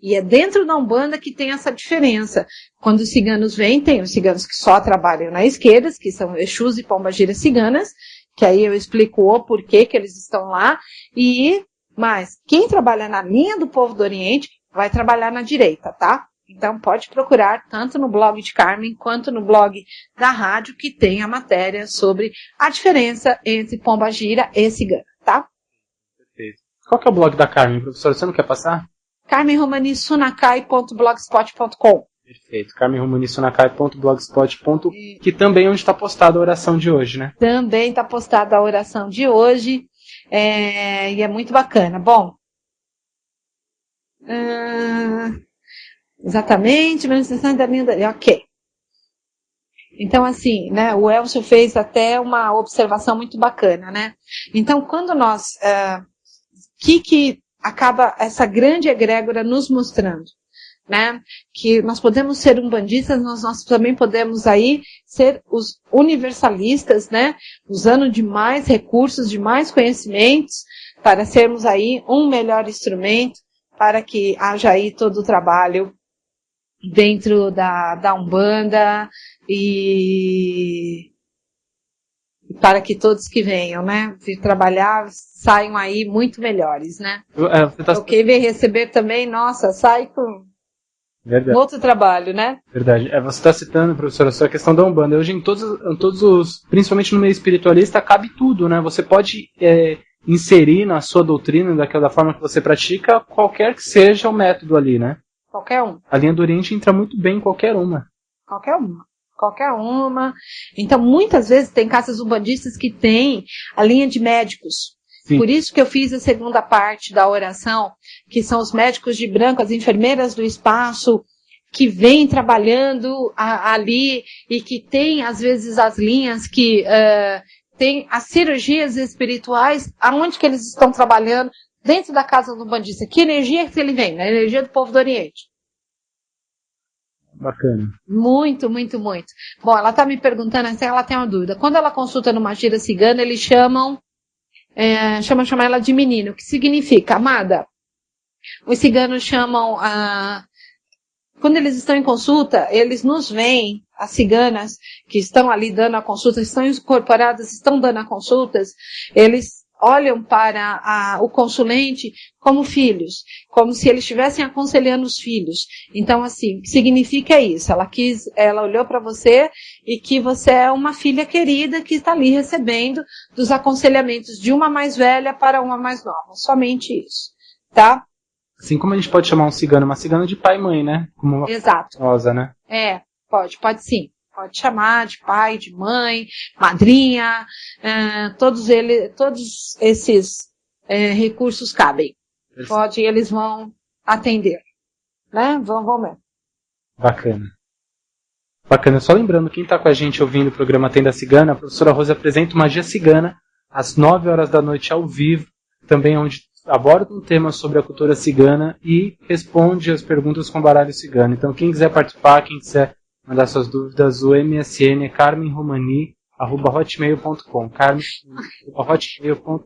E é dentro da Umbanda que tem essa diferença. Quando os ciganos vêm, tem os ciganos que só trabalham na esquerda, que são Exus e pombagiras ciganas, que aí eu explico o porquê que eles estão lá. Mas quem trabalha na linha do povo do Oriente vai trabalhar na direita, tá? Então pode procurar tanto no blog de Carmen quanto no blog da rádio, que tem a matéria sobre a diferença entre pombagira e cigana, tá? Perfeito. Qual que é o blog da Carmen, professora? Você não quer passar? carmenromanisunakai.blogspot.com. Perfeito. carmenromanisunakai.blogspot.com, que também é onde está postada a oração de hoje, né? Também está postada a oração de hoje, e é muito bacana. Bom, exatamente, manifestação da linha da... Ok. Então, assim, né, o Elcio fez até uma observação muito bacana, né? Então, quando nós... que acaba essa grande egrégora nos mostrando, né? Que nós podemos ser umbandistas, nós também podemos aí ser os universalistas, né? Usando de mais recursos, de mais conhecimentos, para sermos aí um melhor instrumento, para que haja aí todo o trabalho dentro da Umbanda e para que todos que venham, né, vir trabalhar, saiam aí muito melhores, né? Quem vem receber também, nossa, sai com outro trabalho, né? Verdade. Você está citando, professora, a questão da Umbanda. Hoje em todos os, principalmente no meio espiritualista, cabe tudo, né? Você pode inserir na sua doutrina, da forma que você pratica, qualquer que seja o método ali, né? Qualquer um. A linha do Oriente entra muito bem em qualquer uma. Qualquer uma. Então, muitas vezes tem casas umbandistas que têm a linha de médicos. Sim. Por isso que eu fiz a segunda parte da oração, que são os médicos de branco, as enfermeiras do espaço, que vêm trabalhando ali e que tem, às vezes, as linhas que tem as cirurgias espirituais, aonde que eles estão trabalhando, dentro da casa do umbandista. Que energia que ele vem? A energia do povo do Oriente. Bacana. Muito, muito, muito. Bom, ela está me perguntando, se ela tem uma dúvida. Quando ela consulta numa gira cigana, eles chamam ela de menino. O que significa, amada? Os ciganos chamam, quando eles estão em consulta, eles nos veem, as ciganas que estão ali dando a consulta, estão incorporadas, estão dando a consultas, eles olham para o consulente como filhos, como se eles estivessem aconselhando os filhos. Então, assim, o que significa isso? Ela olhou para você e que você é uma filha querida que está ali recebendo dos aconselhamentos de uma mais velha para uma mais nova. Somente isso, tá? Assim como a gente pode chamar um cigano, uma cigana de pai e mãe, né? Como uma Exato. famosa, né? Pode sim. Pode chamar de pai, de mãe, madrinha, todos esses recursos cabem. Pode, eles vão atender, né? Vão mesmo. Bacana. Só lembrando, quem está com a gente ouvindo o programa Tenda Cigana, a professora Rose apresenta Magia Cigana às 9 horas da noite ao vivo, também onde aborda um tema sobre a cultura cigana e responde as perguntas com baralho cigano. Então, quem quiser participar, quem quiser mandar suas dúvidas, o MSN é carmenromani@hotmail.com. carmen@hotmail.com.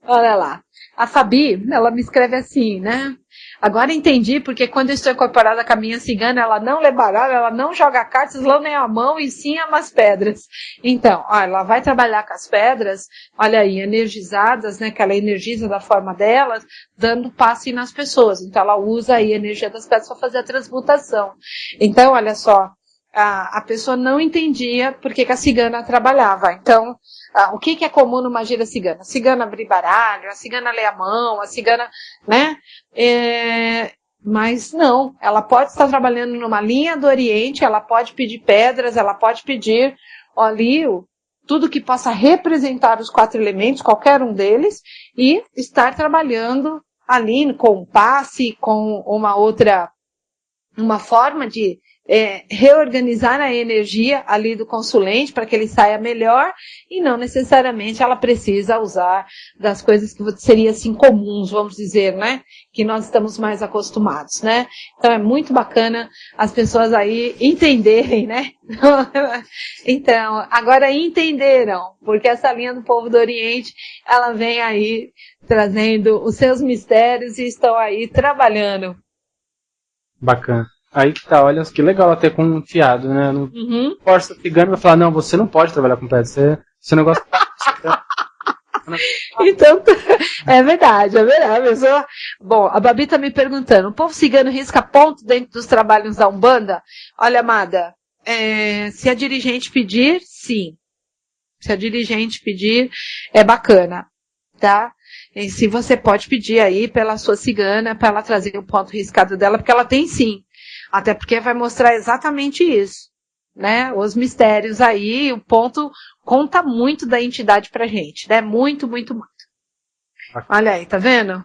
Olha lá. A Fabi, ela me escreve assim, né? Agora entendi, porque quando eu estou incorporada com a minha cigana, ela não lê baralho, ela não joga cartas, não nem a mão, e sim umas pedras. Então, ela vai trabalhar com as pedras, olha aí, energizadas, né? Que ela energiza da forma delas, dando passe nas pessoas. Então, ela usa aí a energia das pedras para fazer a transmutação. Então, olha só, a pessoa não entendia por que a cigana trabalhava. Então, o que é comum numa gira cigana? A cigana abre baralho, a cigana lê a mão, a cigana, né? Mas não, ela pode estar trabalhando numa linha do Oriente, ela pode pedir pedras, ela pode pedir ali tudo que possa representar os 4 elementos, qualquer um deles, e estar trabalhando ali com passe, com uma forma de reorganizar a energia ali do consulente para que ele saia melhor, e não necessariamente ela precisa usar das coisas que seriam assim comuns, vamos dizer, né? Que nós estamos mais acostumados, né? Então é muito bacana as pessoas aí entenderem, né? Então, agora entenderam, porque essa linha do povo do Oriente, ela vem aí trazendo os seus mistérios e estão aí trabalhando. Bacana. Aí que tá, olha que legal ela ter confiado, né? Não força cigano vai falar, não, você não pode trabalhar com pedra, você não gosta Então, é verdade. Pessoa... Bom, a Babi tá me perguntando, o povo cigano risca ponto dentro dos trabalhos da Umbanda? Olha, amada, se a dirigente pedir, sim. Se a dirigente pedir, é bacana, tá? E se você pode pedir aí pela sua cigana, para ela trazer o ponto riscado dela, porque ela tem sim. Até porque vai mostrar exatamente isso, né? Os mistérios aí, o ponto conta muito da entidade pra gente, né? Muito, muito, muito. Olha aí, tá vendo?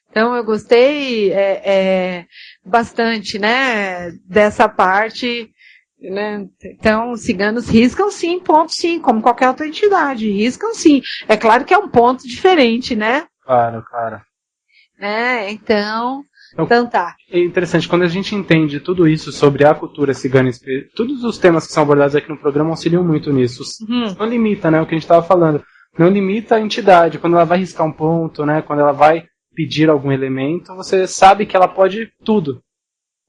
Então eu gostei bastante, né? Dessa parte, né? Então os ciganos riscam sim, ponto sim, como qualquer outra entidade, riscam sim. É claro que é um ponto diferente, né? Claro. Então tá. É interessante, quando a gente entende tudo isso sobre a cultura cigana, todos os temas que são abordados aqui no programa auxiliam muito nisso. Não limita, né, o que a gente estava falando. Não limita a entidade. Quando ela vai riscar um ponto, né, quando ela vai pedir algum elemento, você sabe que ela pode tudo.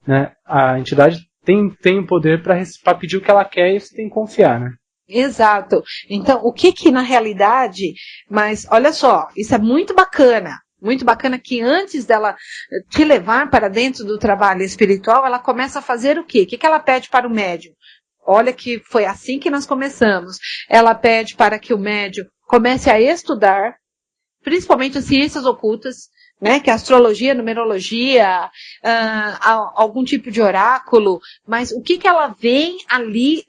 Né? A entidade tem o poder para pedir o que ela quer e você tem que confiar, né? Exato. Então, o que na realidade... Mas, olha só, isso é muito bacana. Muito bacana que antes dela te levar para dentro do trabalho espiritual, ela começa a fazer o quê? O que ela pede para o médium? Olha que foi assim que nós começamos. Ela pede para que o médium comece a estudar, principalmente as ciências ocultas, né? Que é astrologia, numerologia, algum tipo de oráculo. Mas o que ela vem ali,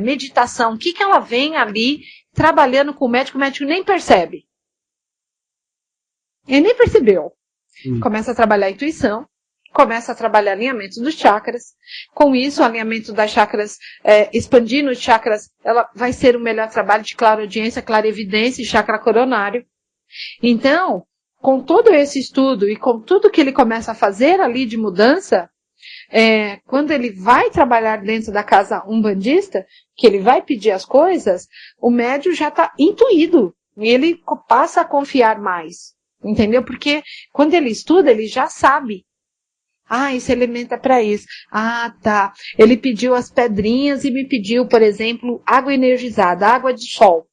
meditação, o que ela vem ali trabalhando com o médium nem percebe. Ele nem percebeu. Começa a trabalhar a intuição, começa a trabalhar alinhamento dos chakras. Com isso, o alinhamento das chakras, expandindo os chakras, ela vai ser o melhor trabalho de clareaudiência, clarevidência e chakra coronário. Então, com todo esse estudo e com tudo que ele começa a fazer ali de mudança, quando ele vai trabalhar dentro da casa umbandista, que ele vai pedir as coisas, o médium já está intuído. E ele passa a confiar mais. Entendeu? Porque quando ele estuda, ele já sabe. Esse elemento é para isso. Tá. Ele pediu as pedrinhas e me pediu, por exemplo, água energizada, água de sol.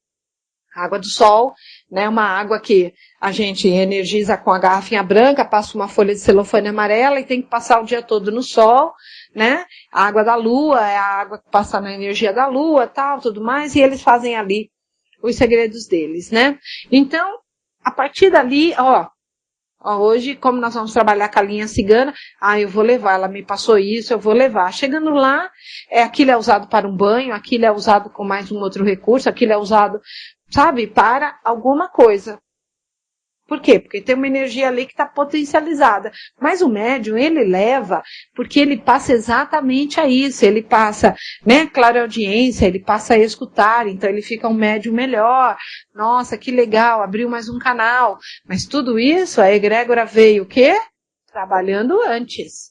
Água do sol, né? Uma água que a gente energiza com a garrafinha branca, passa uma folha de celofane amarela e tem que passar o dia todo no sol, né? A água da lua é a água que passa na energia da lua, tal, tudo mais, e eles fazem ali os segredos deles, né? Então, a partir dali, hoje, como nós vamos trabalhar com a linha cigana, eu vou levar, ela me passou isso, eu vou levar. Chegando lá, aquilo é usado para um banho, aquilo é usado com mais um outro recurso, aquilo é usado, sabe, para alguma coisa. Por quê? Porque tem uma energia ali que está potencializada. Mas o médium, ele leva, porque ele passa exatamente a isso. Ele passa, né, clareaudiência, ele passa a escutar, então ele fica um médium melhor. Nossa, que legal, abriu mais um canal. Mas tudo isso, a egrégora veio o quê? Trabalhando antes.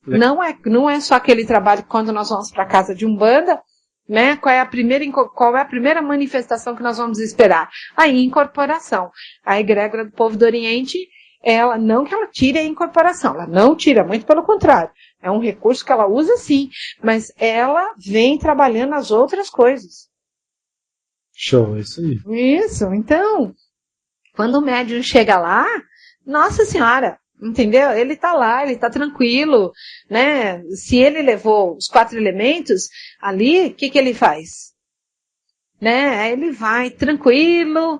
Não é só aquele trabalho que quando nós vamos para a casa de Umbanda, né? Qual é a primeira manifestação que nós vamos esperar? A incorporação. A egrégora do povo do Oriente, ela não que ela tire a incorporação, ela não tira, muito pelo contrário. É um recurso que ela usa sim, mas ela vem trabalhando as outras coisas. Show, isso aí. Isso, então, quando o médium chega lá, nossa senhora, entendeu? Ele tá lá, ele tá tranquilo, né? Se ele levou os 4 elementos ali, o que ele faz? Né? Ele vai tranquilo,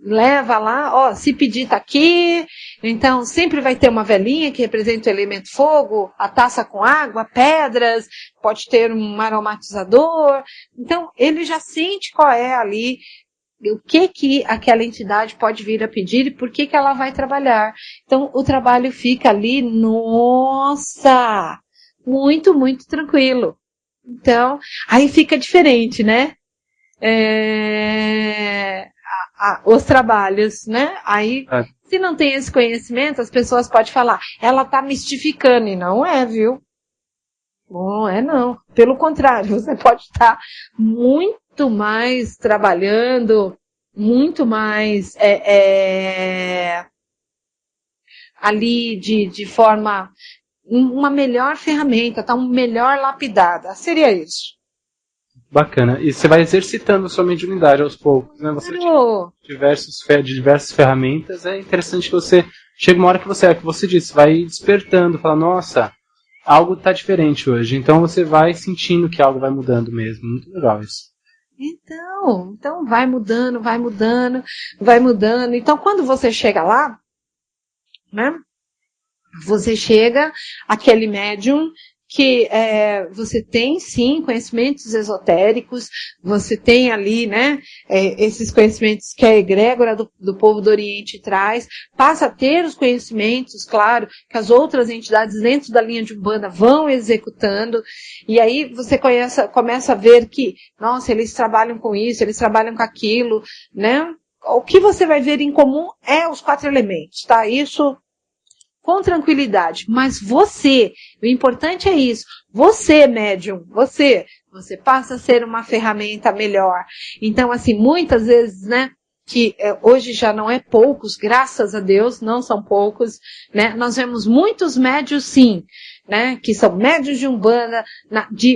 leva lá, se pedir tá aqui, então sempre vai ter uma velinha que representa o elemento fogo, a taça com água, pedras, pode ter um aromatizador, então ele já sente qual é ali o que aquela entidade pode vir a pedir e por que ela vai trabalhar. Então, o trabalho fica ali, nossa, muito, muito tranquilo. Então, aí fica diferente, né? Os trabalhos, né? Aí, se não tem esse conhecimento, as pessoas podem falar, ela está mistificando, e não é, viu? Não é, não. Pelo contrário, você pode estar muito mais trabalhando, muito mais ali de forma, uma melhor ferramenta, tá melhor lapidada. Seria isso. Bacana. E você vai exercitando a sua mediunidade aos poucos, né? Você tem diversas ferramentas. É interessante que você chega uma hora que você disse, vai despertando, fala, nossa, algo está diferente hoje. Então você vai sentindo que algo vai mudando mesmo. Muito legal isso. Então vai mudando, vai mudando, vai mudando. Então quando você chega lá, né? Você chega, aquele médium que você tem sim conhecimentos esotéricos, você tem ali, né, esses conhecimentos que a egrégora do povo do Oriente traz, passa a ter os conhecimentos, claro, que as outras entidades dentro da linha de Umbanda vão executando, e aí você começa a ver que, nossa, eles trabalham com isso, eles trabalham com aquilo, né? O que você vai ver em comum é os 4 elementos, tá? Isso com tranquilidade, mas você, o importante é isso, você, médium, você passa a ser uma ferramenta melhor. Então, assim, muitas vezes, né, que hoje já não é poucos, graças a Deus, não são poucos, né, nós vemos muitos médios, sim, né, que são médios de Umbanda,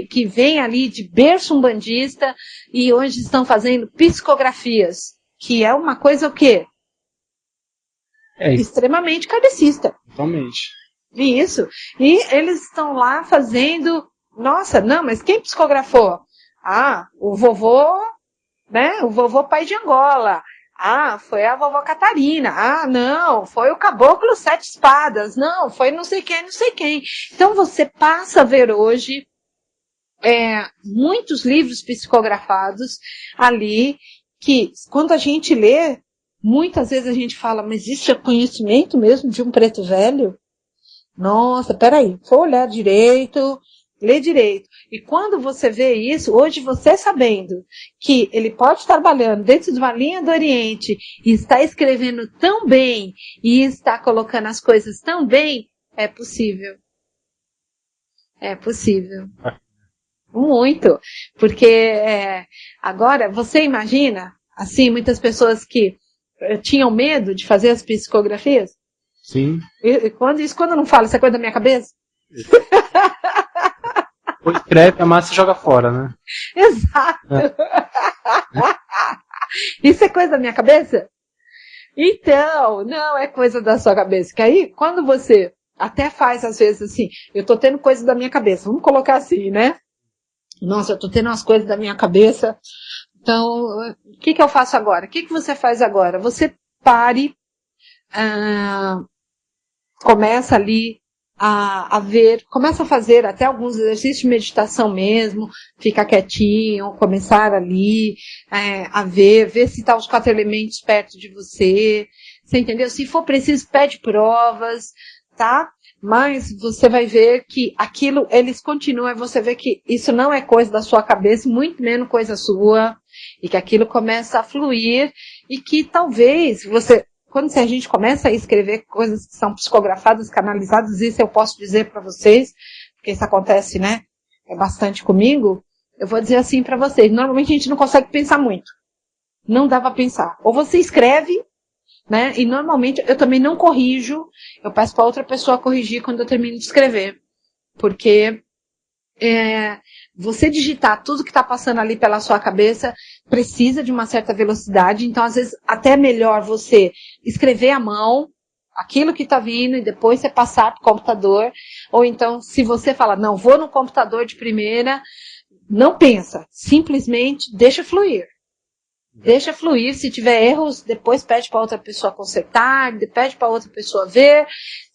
que vêm ali de berço umbandista e hoje estão fazendo psicografias, que é uma coisa o quê? Extremamente kardecista. Totalmente. Isso. E eles estão lá fazendo... Nossa, não, mas quem psicografou? O vovô, né? O vovô pai de Angola. Foi a vovó Catarina. Não, foi o caboclo 7 espadas. Não, foi não sei quem, não sei quem. Então você passa a ver hoje muitos livros psicografados ali que, quando a gente lê, muitas vezes a gente fala, mas isso é conhecimento mesmo de um preto velho? Nossa, peraí, foi olhar direito, ler direito. E quando você vê isso, hoje você sabendo que ele pode estar trabalhando dentro de uma linha do Oriente e está escrevendo tão bem e está colocando as coisas tão bem, é possível. É possível. Muito. Porque agora, você imagina, assim, muitas pessoas que tinham medo de fazer as psicografias? Sim. Quando eu não falo, isso é coisa da minha cabeça? Ou escreve, a massa joga fora, né? Exato. Isso é coisa da minha cabeça? Então, não é coisa da sua cabeça. Que aí, quando você até faz, às vezes, assim, eu tô tendo coisa da minha cabeça, vamos colocar assim, né? Nossa, eu tô tendo umas coisas da minha cabeça, então, o que eu faço agora? O que você faz agora? Você pare, começa ali a ver, começa a fazer até alguns exercícios de meditação mesmo, ficar quietinho, começar ali a ver se tá os 4 elementos perto de você entendeu? Se for preciso, pede provas, tá? Mas você vai ver que aquilo, eles continuam, você vê que isso não é coisa da sua cabeça, muito menos coisa sua, e que aquilo começa a fluir, e que talvez você, quando a gente começa a escrever coisas que são psicografadas, canalizadas, isso eu posso dizer para vocês, porque isso acontece, né, bastante comigo, eu vou dizer assim para vocês, normalmente a gente não consegue pensar muito, não dá para pensar, ou você escreve, né? E normalmente eu também não corrijo, eu peço para outra pessoa corrigir quando eu termino de escrever, porque você digitar tudo que está passando ali pela sua cabeça precisa de uma certa velocidade, então às vezes até é melhor você escrever à mão aquilo que está vindo e depois você passar para o computador, ou então se você fala, não, vou no computador de primeira, não pensa, simplesmente deixa fluir. Deixa fluir, se tiver erros, depois pede para outra pessoa consertar, pede para outra pessoa ver,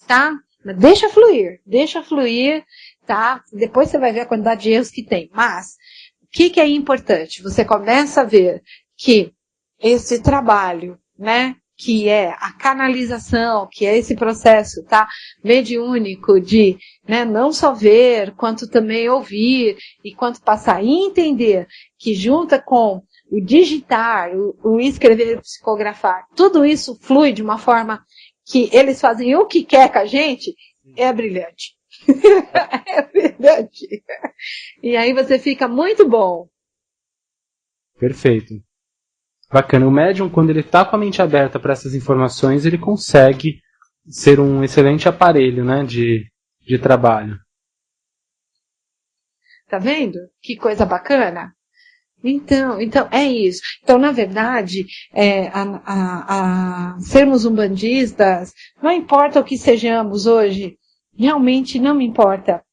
tá? Mas deixa fluir, tá? Depois você vai ver a quantidade de erros que tem. Mas, o que é importante? Você começa a ver que esse trabalho, né, que é a canalização, que é esse processo, tá? Mediúnico de, né, não só ver, quanto também ouvir, e quanto passar e entender que junta com o digitar, o escrever, o psicografar, tudo isso flui de uma forma que eles fazem o que quer com a gente, é brilhante. É brilhante. E aí você fica muito bom. Perfeito. Bacana. O médium, quando ele está com a mente aberta para essas informações, ele consegue ser um excelente aparelho, né, de trabalho. Tá vendo? Que coisa bacana. Então, é isso. Então, na verdade, sermos umbandistas, não importa o que sejamos hoje, realmente não me importa.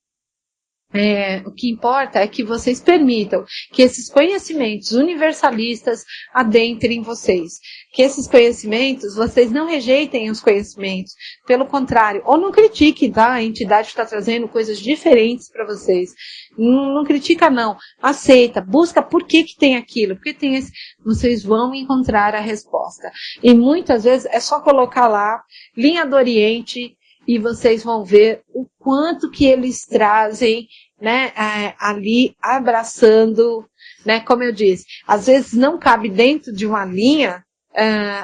O que importa é que vocês permitam que esses conhecimentos universalistas adentrem vocês. Que esses conhecimentos, vocês não rejeitem os conhecimentos. Pelo contrário, ou não critiquem, tá? A entidade está trazendo coisas diferentes para vocês. Não critica, não. Aceita, busca por que tem aquilo. Porque tem esse. Vocês vão encontrar a resposta. E muitas vezes é só colocar lá, linha do Oriente, e vocês vão ver o quanto que eles trazem, né, ali abraçando, né, como eu disse, às vezes não cabe dentro de uma linha,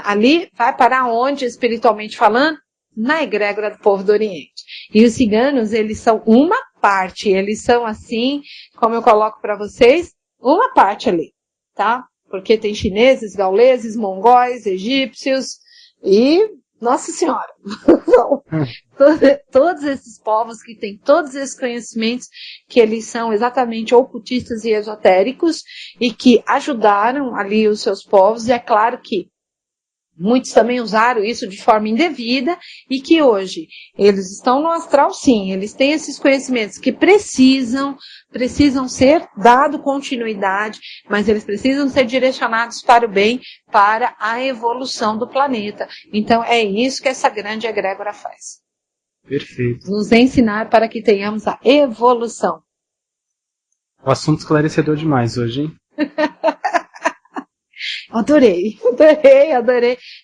ali vai para onde, espiritualmente falando? Na egrégora do povo do Oriente. E os ciganos, eles são uma parte, eles são assim, como eu coloco para vocês, uma parte ali, tá? Porque tem chineses, gauleses, mongóis, egípcios e Nossa Senhora, todos esses povos que têm todos esses conhecimentos, que eles são exatamente ocultistas e esotéricos, e que ajudaram ali os seus povos, e é claro que muitos também usaram isso de forma indevida, e que hoje eles estão no astral sim, eles têm esses conhecimentos que precisam ser dado continuidade, mas eles precisam ser direcionados para o bem, para a evolução do planeta. Então é isso que essa grande egrégora faz. Perfeito. Nos ensinar para que tenhamos a evolução. O assunto esclarecedor demais hoje, hein? Adorei,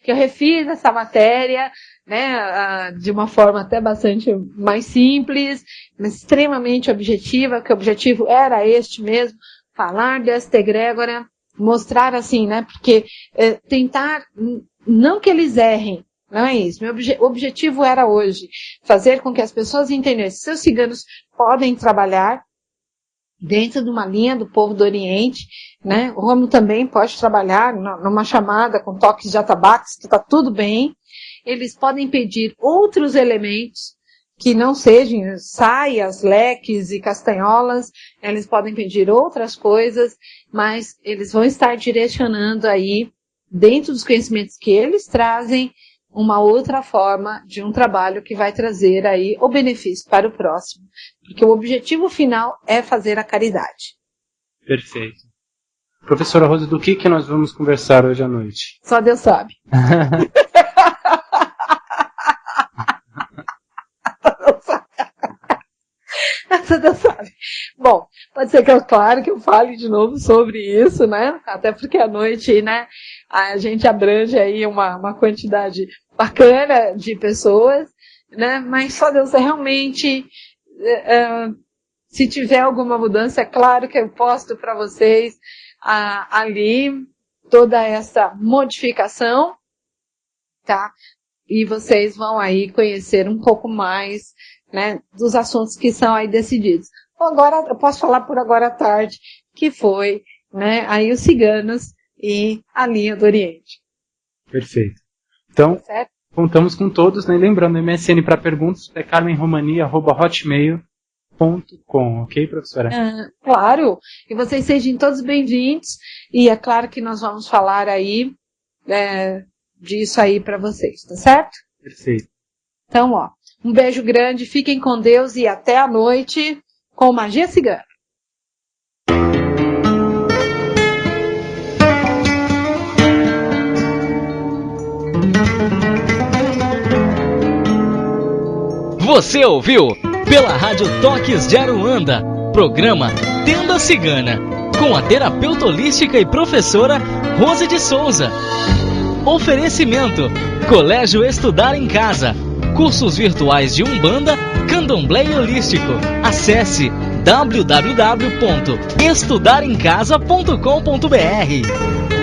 que eu refiz essa matéria, né, de uma forma até bastante mais simples, mas extremamente objetiva, que o objetivo era este mesmo, falar desta egrégora, mostrar assim, né, porque tentar, não que eles errem, não é isso, o objetivo era hoje, fazer com que as pessoas entendessem, seus ciganos podem trabalhar dentro de uma linha do povo do Oriente, né? O Romulo também pode trabalhar numa chamada com toques de atabaques, que está tudo bem. Eles podem pedir outros elementos que não sejam saias, leques e castanholas. Eles podem pedir outras coisas, mas eles vão estar direcionando aí dentro dos conhecimentos que eles trazem, uma outra forma de um trabalho que vai trazer aí o benefício para o próximo. Porque o objetivo final é fazer a caridade. Perfeito. Professora Rose, do que nós vamos conversar hoje à noite? Só Deus sabe. Só Deus sabe. Bom, pode ser que claro que eu fale de novo sobre isso, né? Até porque à noite, né, a gente abrange aí uma quantidade bacana de pessoas, né? Mas só Deus realmente, se tiver alguma mudança, é claro que eu posto para vocês ali toda essa modificação, tá? E vocês vão aí conhecer um pouco mais, né, dos assuntos que são aí decididos. Agora, eu posso falar por agora à tarde, que foi, né, aí os ciganos e a linha do Oriente. Perfeito. Então, certo? Contamos com todos, né? Lembrando, MSN para perguntas é carmenromania@hotmail.com, ok, professora? Claro, e vocês sejam todos bem-vindos, e é claro que nós vamos falar aí disso aí para vocês, tá certo? Perfeito. Então, ó, um beijo grande, fiquem com Deus e até a noite com Magia Cigana. Você ouviu pela Rádio Toques de Aruanda, programa Tenda Cigana, com a terapeuta holística e professora Rose de Souza. Oferecimento: Colégio Estudar em Casa, cursos virtuais de Umbanda, Candomblé e Holístico. Acesse www.estudaremcasa.com.br.